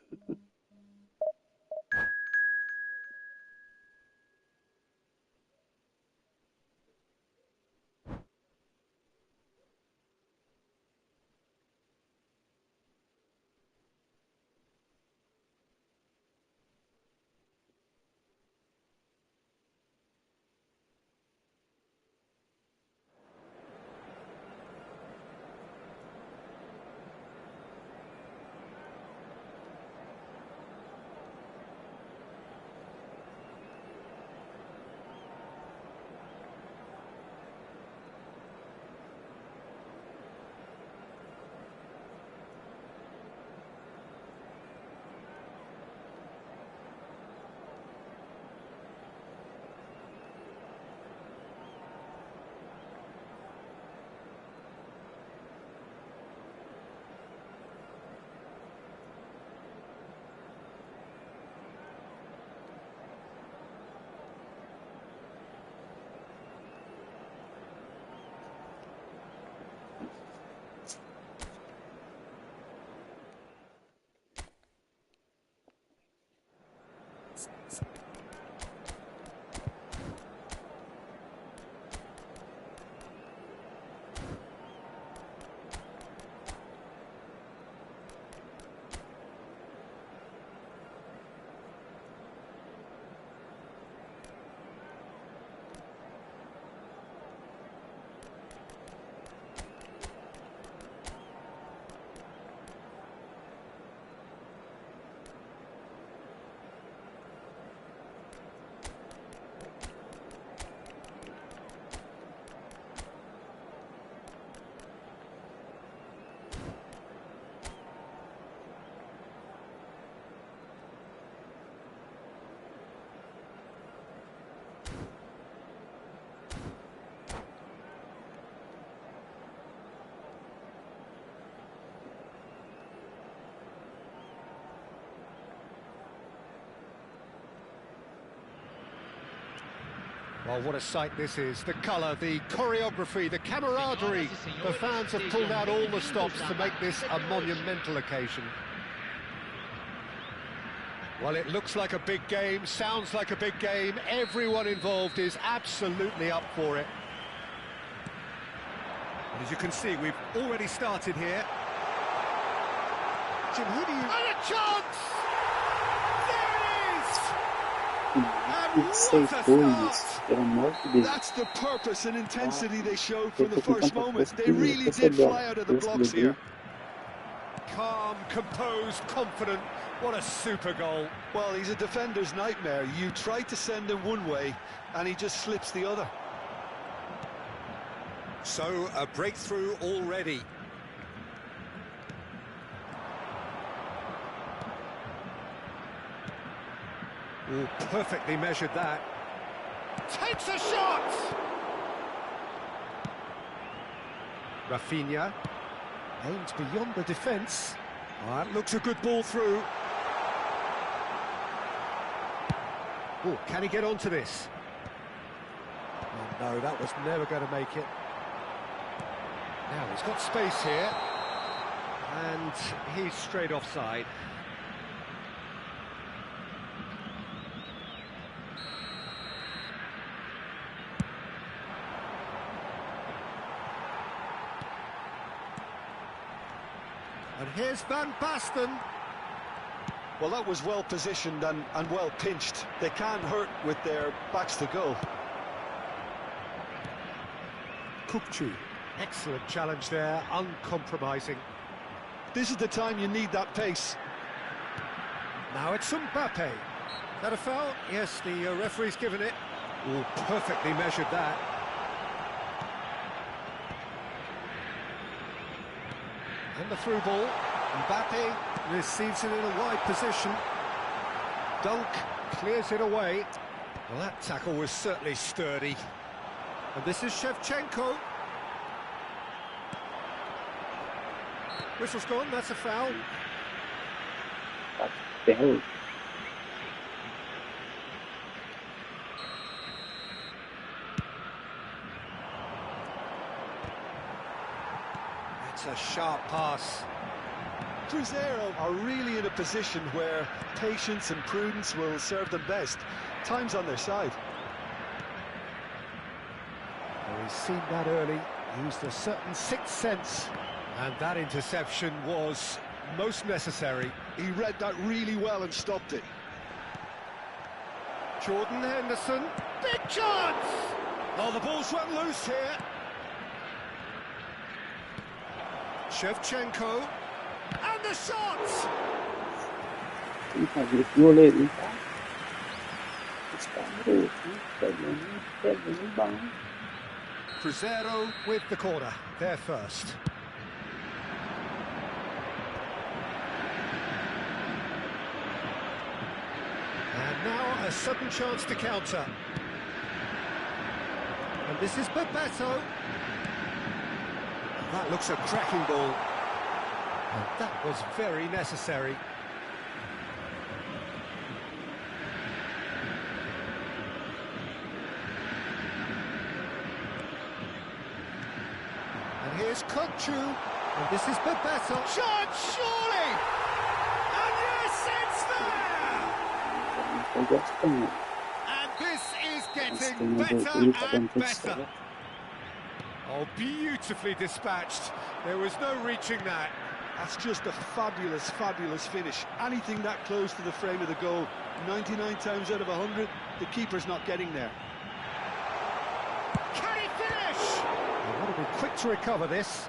Well, what a sight this is. The colour, the choreography, the camaraderie. The fans have pulled out all the stops to make this a monumental occasion. Well, it looks like a big game, sounds like a big game. Everyone involved is absolutely up for it. And as you can see, we've already started here. Jim, who do you... And a chance! There it is! And what a start! That's the purpose and intensity they showed from the first moments. They really did fly out of the blocks here. Calm, composed, confident. What a super goal. Well, he's a defender's nightmare. You try to send him one way, and he just slips the other. So, a breakthrough already. Ooh, perfectly measured that. Takes a shot! Rafinha. Aims beyond the defence. Oh, that looks a good ball through. Oh, can he get onto this? Oh no, that was never going to make it. Now he's got space here. And he's straight offside. And here's Van Basten. Well, that was well positioned and well pinched. They can't hurt with their backs to goal. Kupchu. Excellent challenge there, uncompromising. This is the time you need that pace. Now it's Mbappe. Is that a foul? Yes, the referee's given it. Oh, perfectly measured that. And the through ball. Mbappe receives it in a wide position. Dunk clears it away. Well, that tackle was certainly sturdy. And this is Shevchenko. Whistle's gone, that's a foul. Belo. It's a sharp pass. Crescer are really in a position where patience and prudence will serve them best. Time's on their side. Well, he's seen that early, used a certain sixth sense. And that interception was most necessary. He read that really well and stopped it. Jordan Henderson, big chance! Oh, the ball's run loose here. Shevchenko, and the shot! Cruzeiro with the corner, there first. And now a sudden chance to counter. And this is Bebeto. That looks a cracking ball. And that was very necessary. And here's Kokchu. And this is Bebeto. Shot, surely! And yes, it's there! And this is getting better and better. Oh, beautifully dispatched. There was no reaching that. That's just a fabulous, fabulous finish. Anything that close to the frame of the goal, 99 times out of 100, the keeper's not getting there. Can he finish? He would have been quick to recover this.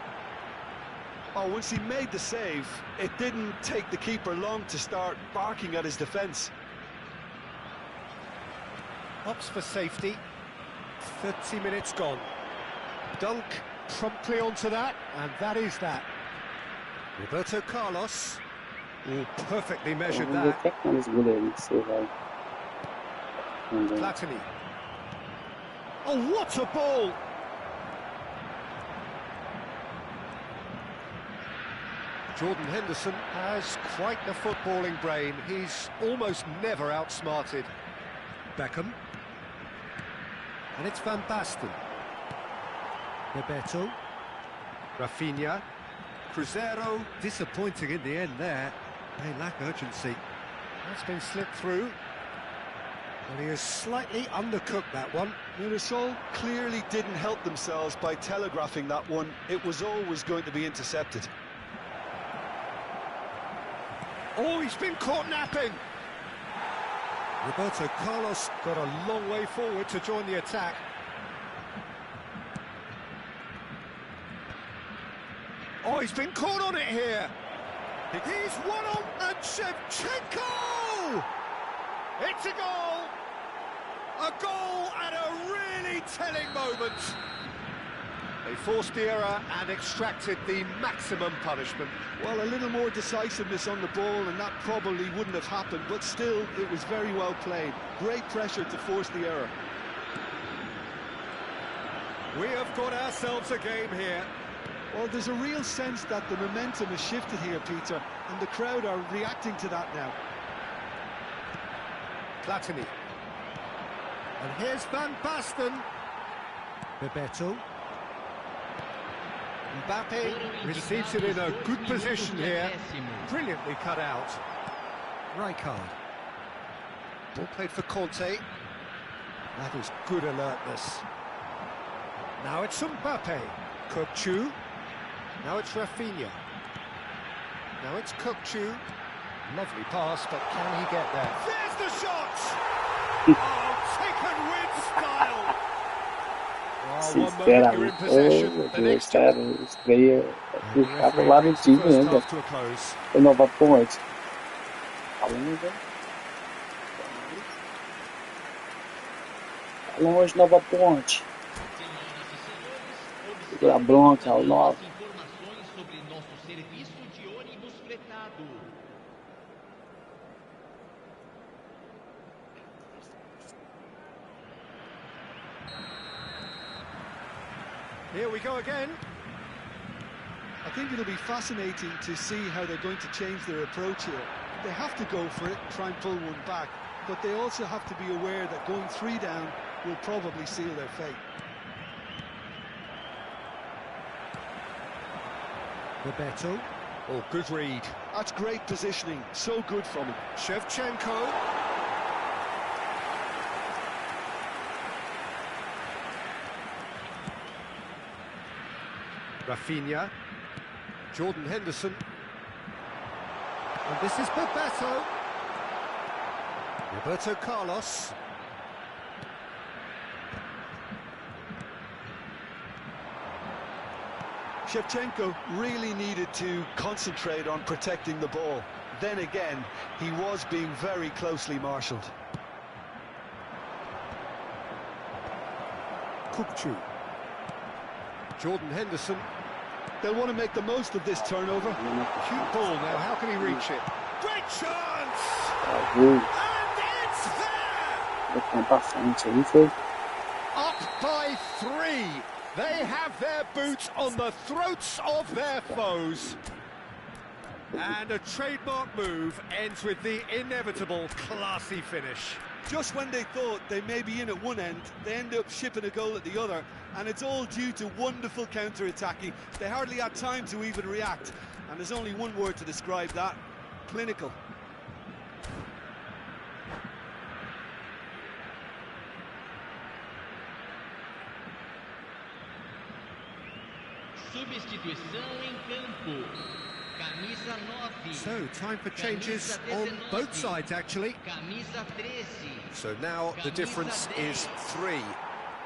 Oh, once he made the save, it didn't take the keeper long to start barking at his defence. Opts for safety. 30 minutes gone. Dunk promptly onto that, and that is that. Roberto Carlos perfectly measured that. Platini. Oh, what a ball! Jordan Henderson has quite the footballing brain. He's almost never outsmarted. Beckham. And it's Van Basten. Bebeto. Rafinha. Cruzeiro, disappointing in the end there. They lack urgency. That's been slipped through. And he has slightly undercooked that one. Mirasol clearly didn't help themselves by telegraphing that one. It was always going to be intercepted. Oh, he's been caught napping. Roberto Carlos got a long way forward to join the attack. Oh, he's been caught on it here. He's one on, and Shevchenko! It's a goal! A goal at a really telling moment. They forced the error and extracted the maximum punishment. Well, a little more decisiveness on the ball and that probably wouldn't have happened, but still, it was very well played. Great pressure to force the error. We have got ourselves a game here. Well, there's a real sense that the momentum has shifted here, Peter, and the crowd are reacting to that now. Platini. And here's Van Basten. Bebeto. Mbappe receives it in a good position here. Brilliantly cut out. Rijkaard. Ball played for Conte. That is good alertness. Now it's Mbappe. Kokchu. Now it's Rafinha. Now it's Kokchu. Lovely pass, but can he get there? There's the shot! Oh, taken with style! Oh, one moment you're in possession, the next Ficava lá no time ainda. O Nova Ponte. Longe, Nova Ponte. Segura a bronca, o Nova. Informações sobre nosso serviço de ônibus acertado. Here we go again. I think it'll be fascinating to see how they're going to change their approach here. They have to go for it, try and pull one back, but they also have to be aware that going 3 down will probably seal their fate. Roberto. Oh, good read. That's great positioning, so good from him. Shevchenko. Rafinha. Jordan Henderson. And this is Roberto. Roberto Carlos. Shevchenko really needed to concentrate on protecting the ball. Then again, he was being very closely marshalled. Kukcu. Jordan Henderson. They'll want to make the most of this turnover. Cute ball now, how can he reach it? Great chance! And it's there! Up by 3! They have their boots on the throats of their foes. And a trademark move ends with the inevitable classy finish. Just when they thought they may be in at one end, they end up shipping a goal at the other, and it's all due to wonderful counter-attacking. They hardly had time to even react, and there's only one word to describe that: clinical. Substituição em campo. Camisa 9. So, time for changes on both sides, actually. Camisa 13. So now the difference is 3.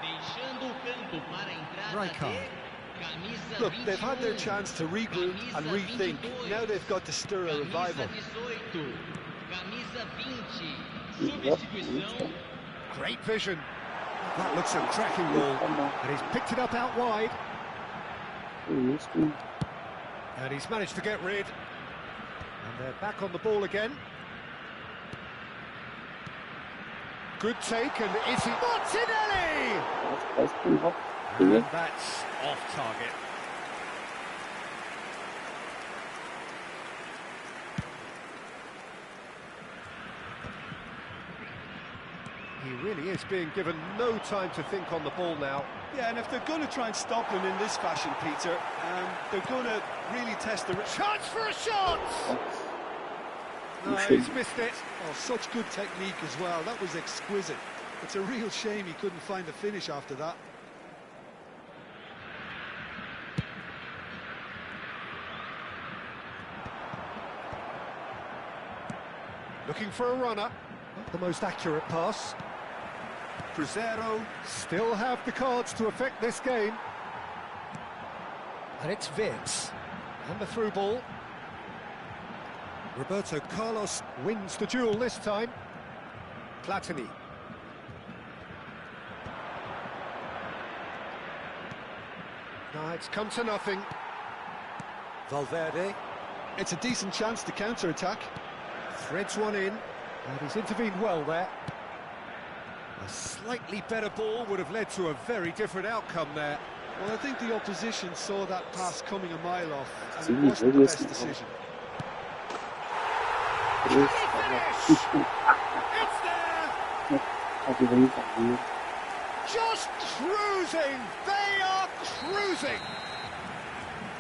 Deixando o campo para a entrada Rijkaard. de camisa Look, they've had their 21, chance to regroup and rethink. Now they've got to stir a revival. Camisa 18, camisa 20. Substituição. Great vision. That looks a cracking ball. And he's picked it up out wide. And he's managed to get rid. And they're back on the ball again. Good take, and is he... Martinelli! And that's off target. He really is being given no time to think on the ball now. Yeah, and if they're going to try and stop him in this fashion, Peter, they're going to really test the... Chance for a shot! No, he's missed it. Oh, such good technique as well. That was exquisite. It's a real shame he couldn't find the finish after that. Looking for a runner. Not the most accurate pass. Cruzeiro still have the cards to affect this game. And it's Vinds. And the through ball. Roberto Carlos wins the duel this time. Platini. No, it's come to nothing. Valverde. It's a decent chance to counter-attack. Threads one in. And he's intervened well there. A slightly better ball would have led to a very different outcome there. Well, I think the opposition saw that pass coming a mile off, and it wasn't the best decision. It's there! Just cruising! They are cruising!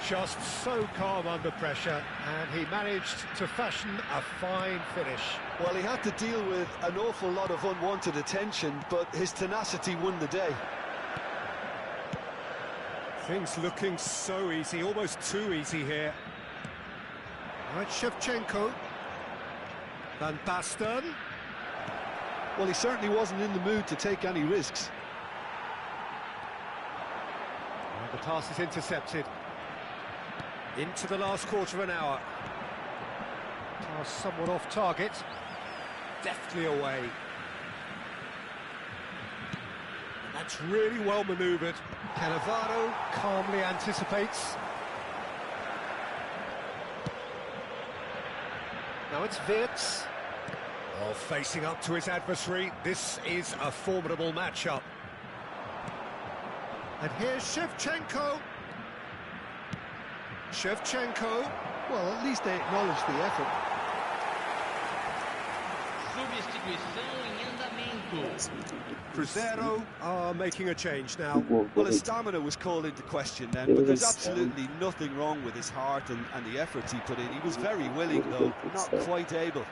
Just so calm under pressure, and he managed to fashion a fine finish. Well, he had to deal with an awful lot of unwanted attention, but his tenacity won the day. Things looking so easy, almost too easy here. Right, Shevchenko. Van Basten. Well, he certainly wasn't in the mood to take any risks. And the pass is intercepted. Into the last quarter of an hour. Pass somewhat off target. Deftly away. And that's really well manoeuvred. Cannavaro calmly anticipates. Now it's Wirtz. Oh, facing up to his adversary. This is a formidable matchup. And here's Shevchenko. Shevchenko. Well, at least they acknowledge the effort. Substituição em andamento. Cruzeiro are making a change now. Well, his stamina was called into question then, but there's absolutely nothing wrong with his heart and the efforts he put in. He was very willing, though, not quite able.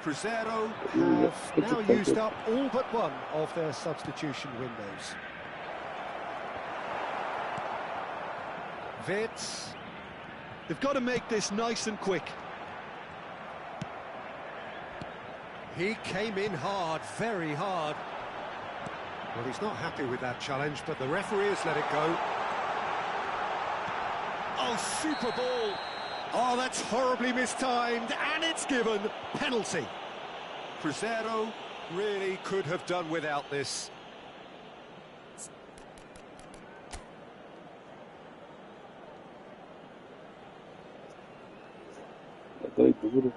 Cruzeiro have now used up all but one of their substitution windows. Wirtz. They've got to make this nice and quick. He came in hard, very hard. Well, he's not happy with that challenge, but the referee has let it go. Oh, super ball. Oh, that's horribly mistimed, and it's given. Penalty. Cruzeiro really could have done without this. Doidura.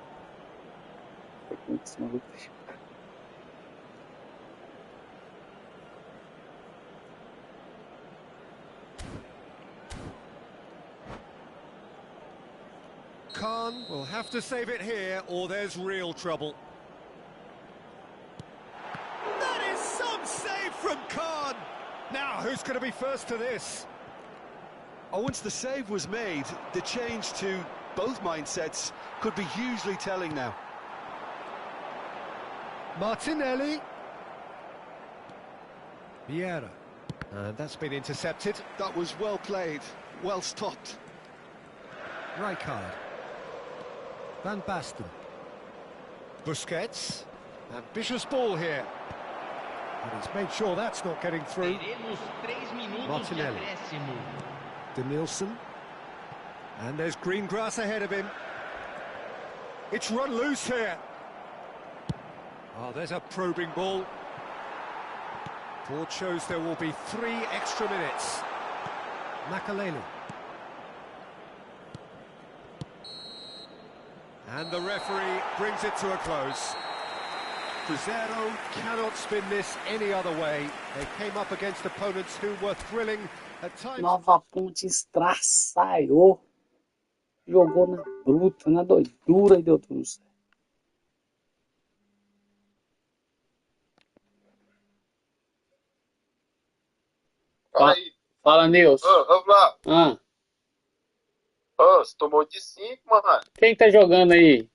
Khan will have to save it here, or there's real trouble. That is some save from Khan. Now, who's going to be first to this? Oh, once the save was made, the change to both mindsets could be hugely telling now. Martinelli. Vieira. And that's been intercepted. That was well played, well stopped. Rijkaard. Van Basten. Busquets. Ambitious ball here. And he's made sure that's not getting through. Teremos 3 minutos Martinelli. de acréscimo. Denilson. And there's green grass ahead of him. It's run loose here. Oh, there's a probing ball. Board shows there will be 3 extra minutes. Makaleli. And the referee brings it to a close. Cruzeiro cannot spin this any other way. They came up against opponents who were thrilling at times. Nova Ponte estraçaiou. Jogou na bruta, na doidura e deu tudo certo. Fala, Nilson. Ô, Flávio. Ô, você tomou de 5, mano. Quem tá jogando aí?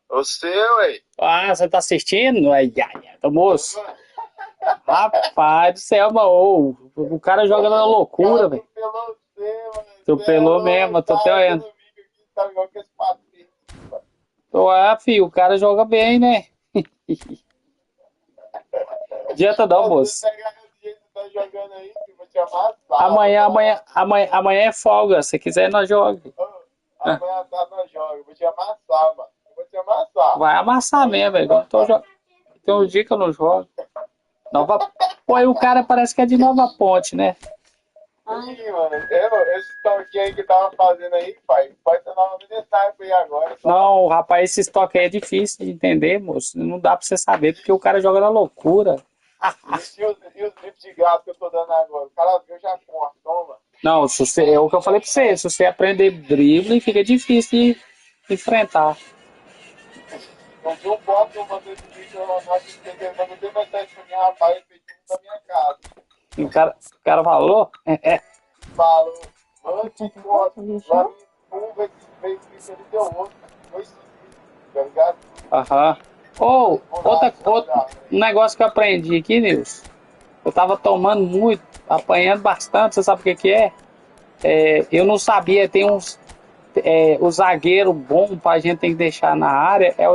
Você, ué. Ah, você tá assistindo? Ai, moço. Rapaz do céu, mano. O cara joga na loucura, velho. Atropelou você, mano. Atropelou mesmo, eu tô até olhando. Tá igual que esse padrinho. Filho, o cara joga bem, né? Adianta não, moço. Você pegar do jeito que tá jogando aí, que eu vou te amassar. Amanhã é folga. Se quiser, nós jogamos. Amanhã tá, nós jogamos. Eu vou te amassar, mano. Eu vou te amassar. Vai amassar mesmo, velho. Tem uns dias que eu não jogo. Pô, aí o cara parece que é de Nova Ponte, né? Ih, mano. Esse toquinho aí que tava fazendo aí, pai. Pode ser nova necessário aí agora. Não, rapaz, esse estoque aí é difícil de entender, moço. Não dá pra você saber, porque o cara joga na loucura. E os drips de gato que eu tô dando agora? O cara viu, já corta, toma. Não, é o que eu falei pra você. Se você aprender drible, fica difícil de enfrentar. Não viu um foto que eu mandei de vídeo, eu não mandei mensagem pra mim, rapaz, ele pediu da minha casa. O cara falou? Falou, mano, que foto, lá no fundo, ele deu outro, foi seguido, tá ligado? Aham. Um negócio que eu aprendi aqui, Nilson. Eu tava tomando muito, apanhando bastante, você sabe o que é? Eu não sabia, tem uns... o zagueiro bom pra gente tem que deixar na área é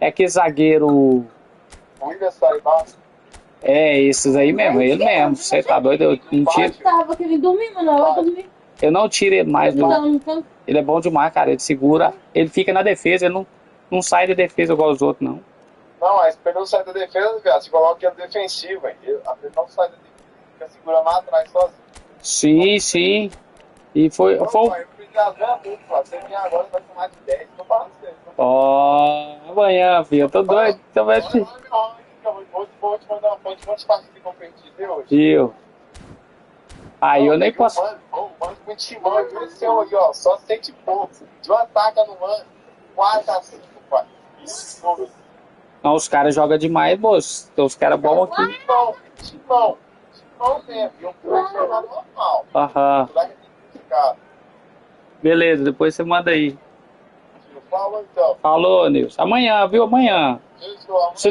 aquele zagueiro... Esses aí mesmo, ele mesmo. Você tá doido? Eu não tiro. Eu não tiro ele mais. Ele é bom demais, cara. Ele segura, ele fica na defesa, ele não sai da defesa igual os outros, não. Não, mas pra ele não sair da defesa, viado, você coloca ele defensivo, hein? Ele não sai da defesa, fica segurando lá atrás sozinho. Sim. E foi... Eu aprendi já ganha muito, pô. Você vem agora, vai tomar de 10. Tô falando sério. Ó, amanhã, filho. Eu tô doido. Então vai ser. Vou te mandar uma foto. Quantos partidas que eu perdi hoje? Viu? Aí eu nem posso. O mano com o timão cresceu aí, ó. Só 100 e pouco. De um ataque no mano. 4-5, pai. Isso, Não, os caras jogam demais, moço. Então os caras bons aqui. Timão mesmo. E um profissional normal. Aham. Beleza, depois você manda aí. Falou, então. Falou, Nilson. Amanhã, viu? Amanhã. Você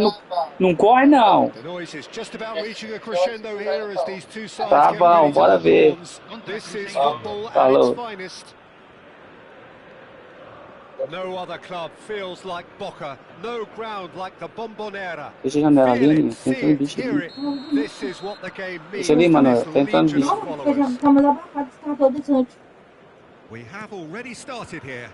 não corre, não. The noise is just about reaching a crescendo here as these two sides Tá get bom, ready to bora lock ver. horns. This is football at Falou. its finest. No other club feels like Boca. No ground like the Bombonera. Deixa a janela Feel ali, it, tem see um it, bicho hear ali. it. This is what the game means Deixa ali, to Manuel. this Tá entrando legion bicho. of followers. Tá mais abafado que tá todo antes. We have already started here.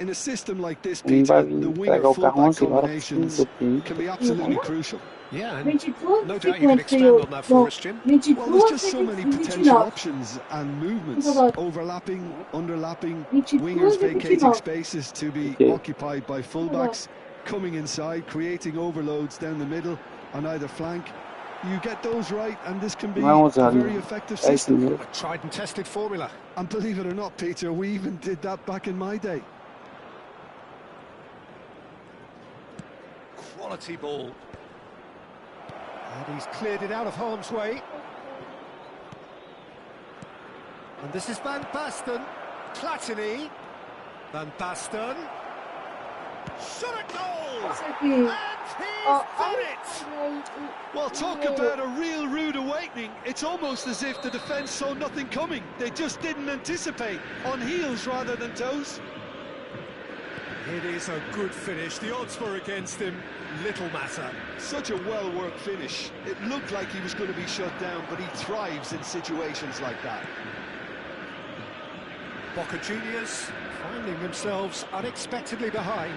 In a system like this, Ele Peter, vai the vir winger pegar o carro fullback 11 horas combinations do fim. can be absolutely crucial. Yeah, and 22, no doubt you can 51. expand on that for us, Jim. 22, Well, there's just so many potential 29. options and movements, overlapping, underlapping, 22, wingers vacating 29. spaces to be Okay. occupied by fullbacks, coming inside, creating overloads down the middle on either flank. You get those right, and this can be Não é 11 a horas, very não. effective É isso system. mesmo. A tried and tested formula. And believe it or not, Peter, we even did that back in my day. Quality ball. And he's cleared it out of harm's way. And this is Van Basten. Platini. Van Basten. Shot at goal! Isso aqui. And he's done it! Well, talk about a real rude awakening. It's almost as if the defence saw nothing coming. They just didn't anticipate, on heels rather than toes. It is a good finish. The odds were against him. Little matter. Such a well-worked finish. It looked like he was going to be shut down, but he thrives in situations like that. Boca Juniors finding themselves unexpectedly behind.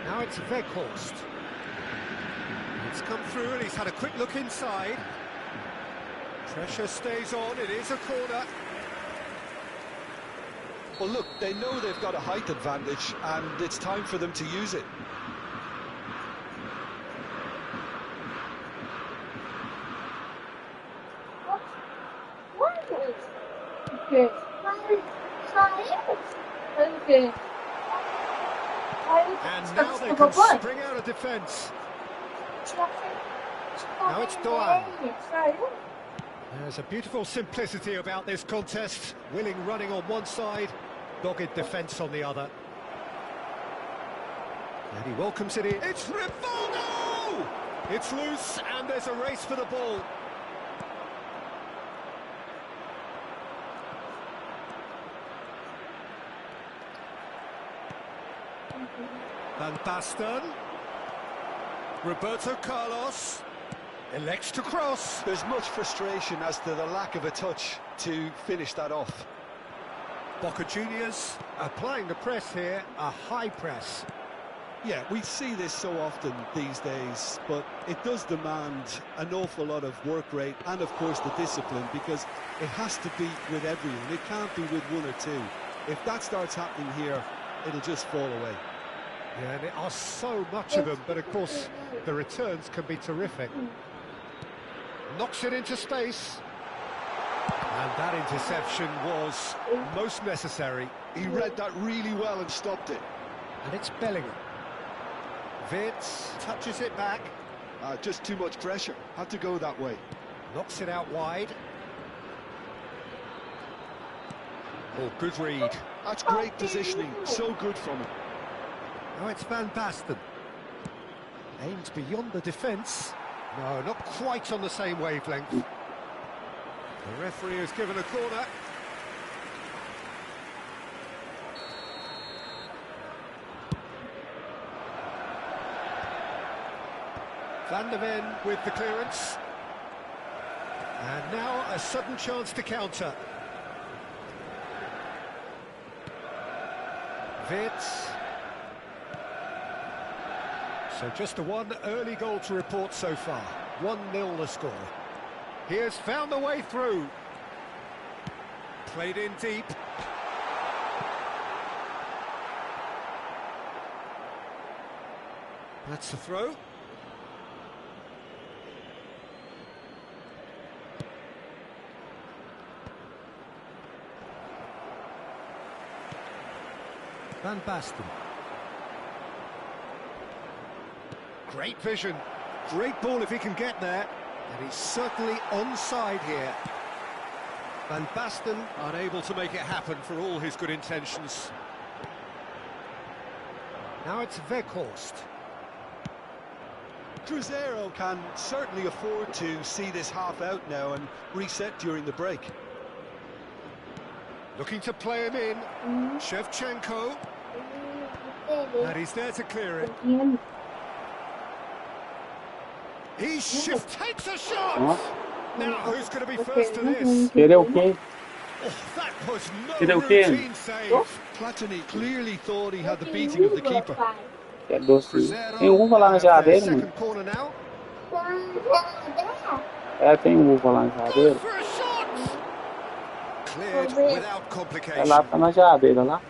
Now it's Weghorst. It's come through and he's had a quick look inside. Pressure stays on, it is a corner. Well, look, they know they've got a height advantage, and it's time for them to use it. Okay. Okay. And now they can spring out of defence. Now it's Doan. There's a beautiful simplicity about this contest. Willing running on one side, dogged defence on the other. And he welcomes it in. It's Rivaldo! It's loose and there's a race for the ball. Van Basten. Roberto Carlos elects to cross. There's much frustration as to the lack of a touch to finish that off. Boca Juniors applying the press here, a high press. Yeah, we see this so often these days, but it does demand an awful lot of work rate and, of course, the discipline, because it has to be with everyone. It can't be with one or two. If that starts happening here, it'll just fall away. Yeah, and there are so much of them, but of course the returns can be terrific. Knocks it into space. And that interception was most necessary. He read that really well and stopped it. And it's Bellingham. Vitz touches it back. Just too much pressure. Had to go that way. Knocks it out wide. Oh, good read. That's great positioning. So good from him. Now it's Van Basten. Aims beyond the defence. No, not quite on the same wavelength. The referee has given a corner. Van der Ven with the clearance. And now a sudden chance to counter. Vitz. So just the one early goal to report so far. 1-0 the score. He has found the way through. Played in deep. That's the throw. Van Basten. Great vision. Great ball if he can get there. And he's certainly onside here. Van Basten unable to make it happen for all his good intentions. Now it's Weghorst. Cruzeiro can certainly afford to see this half out now and reset during the break. Looking to play him in. Shevchenko. And he's there to clear it. He takes a shot! Now, who's going to be first to this? Querer o quê? Oh, that was no Querer o quê? routine save. Platini clearly thought he had the beating of the keeper. É doce. Tem uva lá na geladeira, mano. Second corner now. É, tem uva lá na geladeira. For a shot! Cleared without É complication. lá, tá na geladeira lá.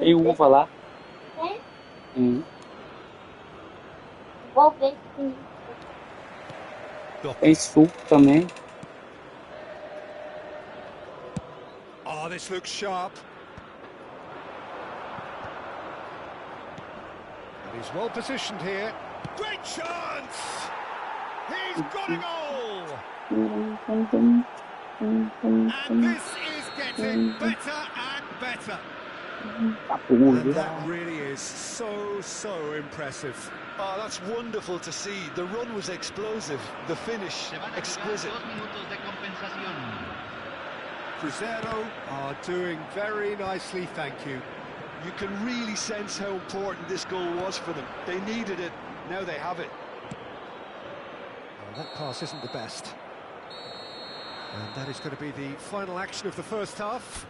Tem uva lá. Tem suco também. Oh, this looks sharp. And he's well positioned here. Great chance! He's got a goal! And this is getting better and better. And that really is so impressive. Oh, that's wonderful to see. The run was explosive, the finish exquisite. Cruzeiro are doing very nicely, thank you. You can really sense how important this goal was for them. They needed it, now they have it. Well, that pass isn't the best. And that is going to be the final action of the first half.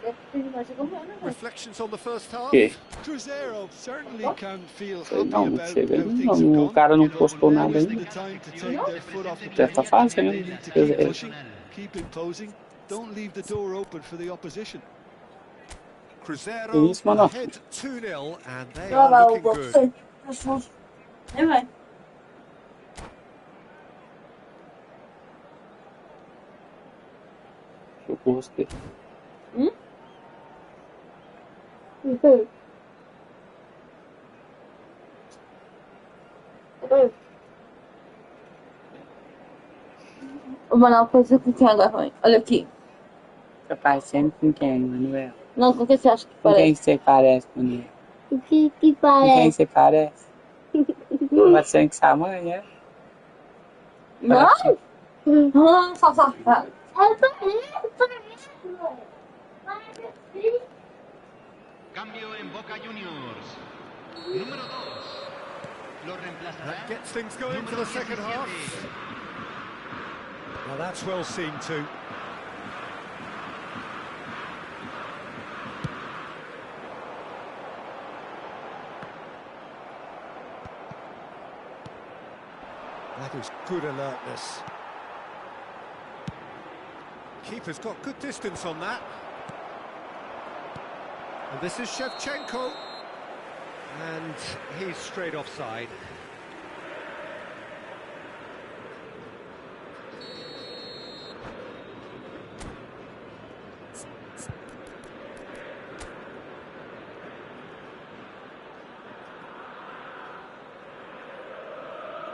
Reflections on the first half. Que? Cruzeiro certainly can feel happy Não, about how chega. things Não, have o gone. cara não postou nada Now isn't ainda. the time to take their foot off the Deve tá fácil, They né? need to keep pushing, keep imposing. Don't leave the door open for the opposition. Cruzeiro Isso, mano. ahead 2-0 and they are looking good. Eu gostei. Vou mandar uma coisa com quem agora? Olha aqui. Você parecendo com quem, Manuel? Não, com quem você acha que Com quem parece? você parece, Manuel? O que Com quem parece? você parece? Parecendo com sua mãe, é? Não! Não, só safado. Cambio en Boca Juniors. Número 2. Lo reemplazará. That gets things going for the second half. Well, that's well seen too. That is good alertness. Keeper's got good distance on that. And this is Shevchenko. And he's straight offside.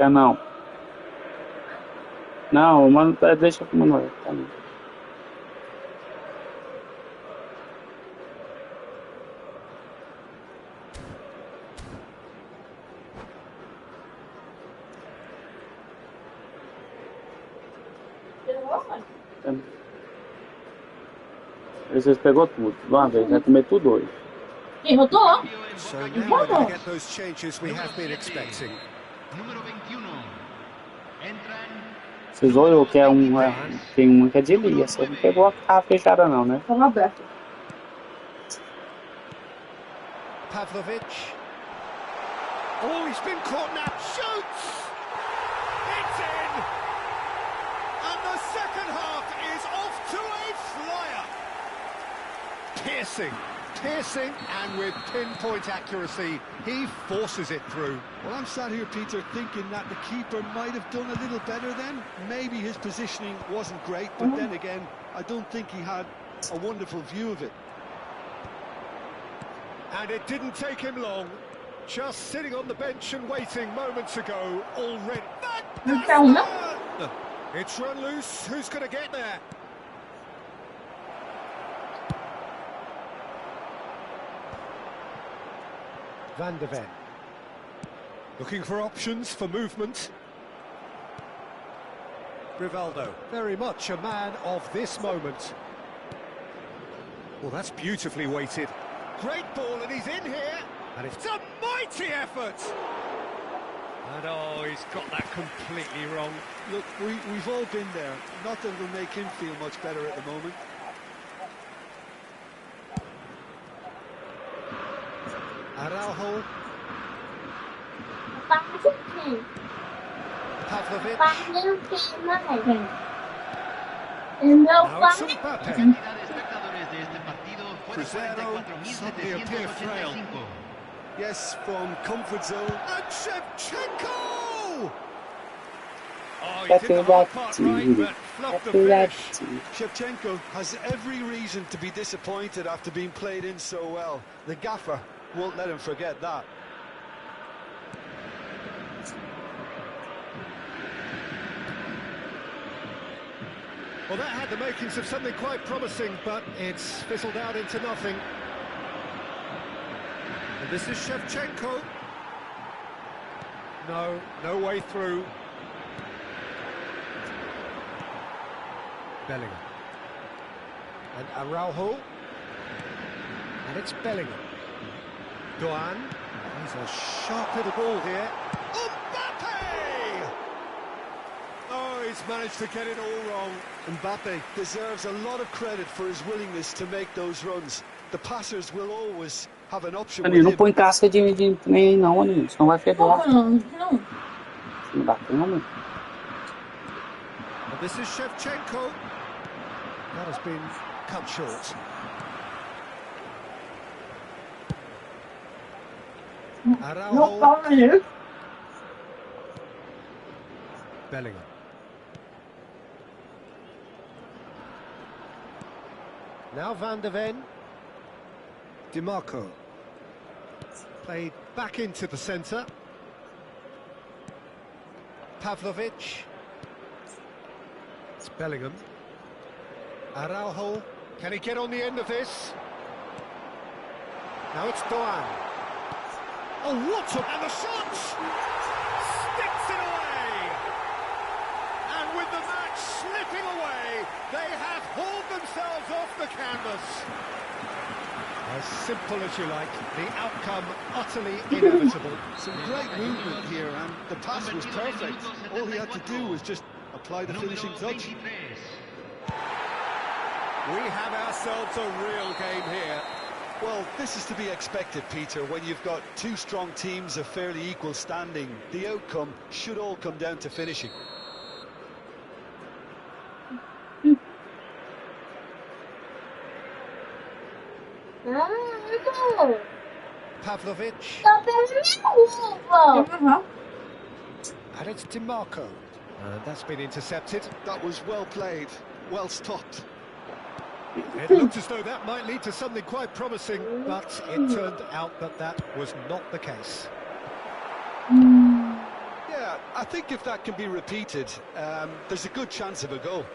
Não. Não, mano, deixa pro Manuel. Tá bom. Vocês pegou tudo, de uma vez, vai comer tudo hoje. Quem rodou? So now we're going to get those changes we have been expecting. Número 21. Entran. Vocês olham que é uma. Tem uma que é de Lia, você não pegou a fechada não, né? Tava aberto. Pavlovic. Oh, he's been caught now. Shoots! It's in! And the second half is off to a flyer. piercing, and with pinpoint accuracy, he forces it through. Well, I'm sat here, Peter, thinking that the keeper might have done a little better then. Maybe his positioning wasn't great, but then again, I don't think he had a wonderful view of it. And it didn't take him long. Just sitting on the bench and waiting moments ago already. It's run loose. Who's going to get there? Van de Ven. Looking for options for movement. Rivaldo, very much a man of this moment. Well, that's beautifully weighted. Great ball, and he's in here. And it's a mighty effort. And oh, he's got that completely wrong. Look, we've all been there. Nothing will make him feel much better at the moment. Araujo. Pavlovic. Now it's Mbappe. Crescer suddenly appear frail. Yes, from comfort zone. And Shevchenko! Oh, he did the hard part right, but fluffed the finish. Shevchenko has every reason to be disappointed after being played in so well. The gaffer won't let him forget that. Well, that had the makings of something quite promising, but it's fizzled out into nothing. And this is Shevchenko. No way through. Bellingham. And Araujo. And it's Bellingham. Doan. He's a sharp little ball here. Mbappe! Oh, he's managed to get it all wrong. Mbappe deserves a lot of credit for his willingness to make those runs. The passers will always have an option with Não him. põe casca de trem não, Aninho. Senão vai ferrar. Não dá cama. And this is Shevchenko. That has been cut short. Araujo. Bellingham. Now Van de Ven. DiMarco. Played back into the centre. Pavlovic. It's Bellingham. Araujo. Can he get on the end of this? Now it's Doan. Oh, what a... And the shot! Sticks it away! And with the match slipping away, they have hauled themselves off the canvas. As simple as you like, the outcome utterly inevitable. Some great movement here, and the pass was perfect. All he had to do was just apply the finishing touch. We have ourselves a real game here. Well, this is to be expected, Peter, when you've got two strong teams of fairly equal standing. The outcome should all come down to finishing. Pavlovic. And it's DiMarco. And that's been intercepted. That was well played, well stopped. It looked as though that might lead to something quite promising, but it turned out that that was not the case. Yeah, I think if that can be repeated, there's a good chance of a goal.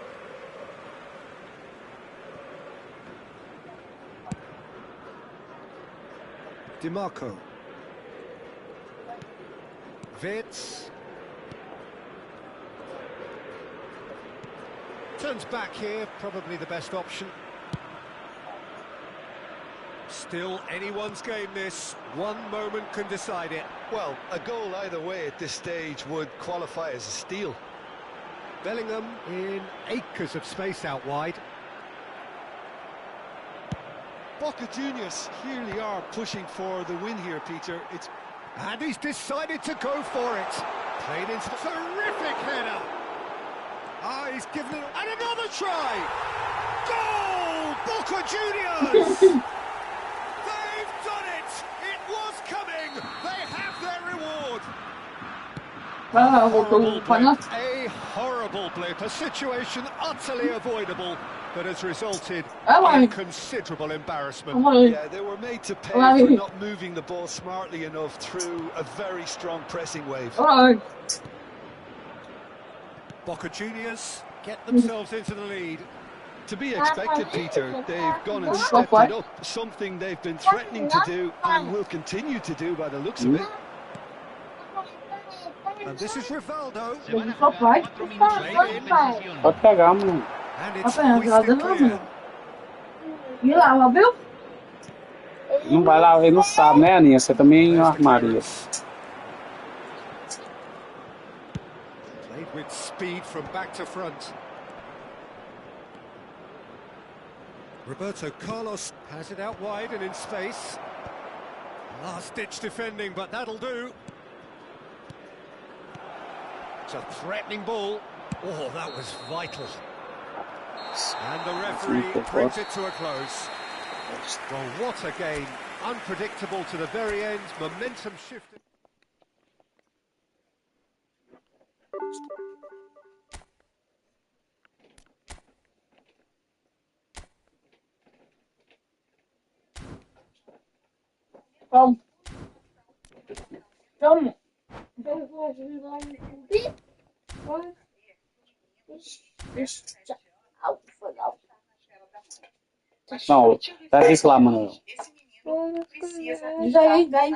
DiMarco. Vitz. Turns back here, probably the best option. Still anyone's game this. One moment can decide it. Well, a goal either way at this stage would qualify as a steal. Bellingham in acres of space out wide. Boca Juniors clearly are pushing for the win here, Peter. And he's decided to go for it. Played into terrific header. Ah, he's given it... And another try! Goal! Boca Juniors! They've done it! It was coming! They have their reward! Voltou pra nós. A horrible blip, a situation utterly avoidable that has resulted in considerable embarrassment. Yeah, they were made to pay for not moving the ball smartly enough through a very strong pressing wave. Boca Juniors get themselves into the lead. To be expected, Peter, they've gone and stepped it up, something they've been threatening to do and will continue to do by the looks of it. And this is Rivaldo. Pode pegar, mano. And it's hoisted clear. E lá, viu? Não vai lá, ele não sabe, né, Aninha? Você também armaria. Played with speed from back to front. Roberto Carlos has it out wide and in space. Last-ditch defending, but that'll do. It's a threatening ball. Oh, that was vital. And the referee brings it to a close. Well, what a game. Unpredictable to the very end. Momentum shifted. Vamos. Vamos. Vamos ajudar a subir. Vamos. Não, pega isso lá, mano. Já aí, vai.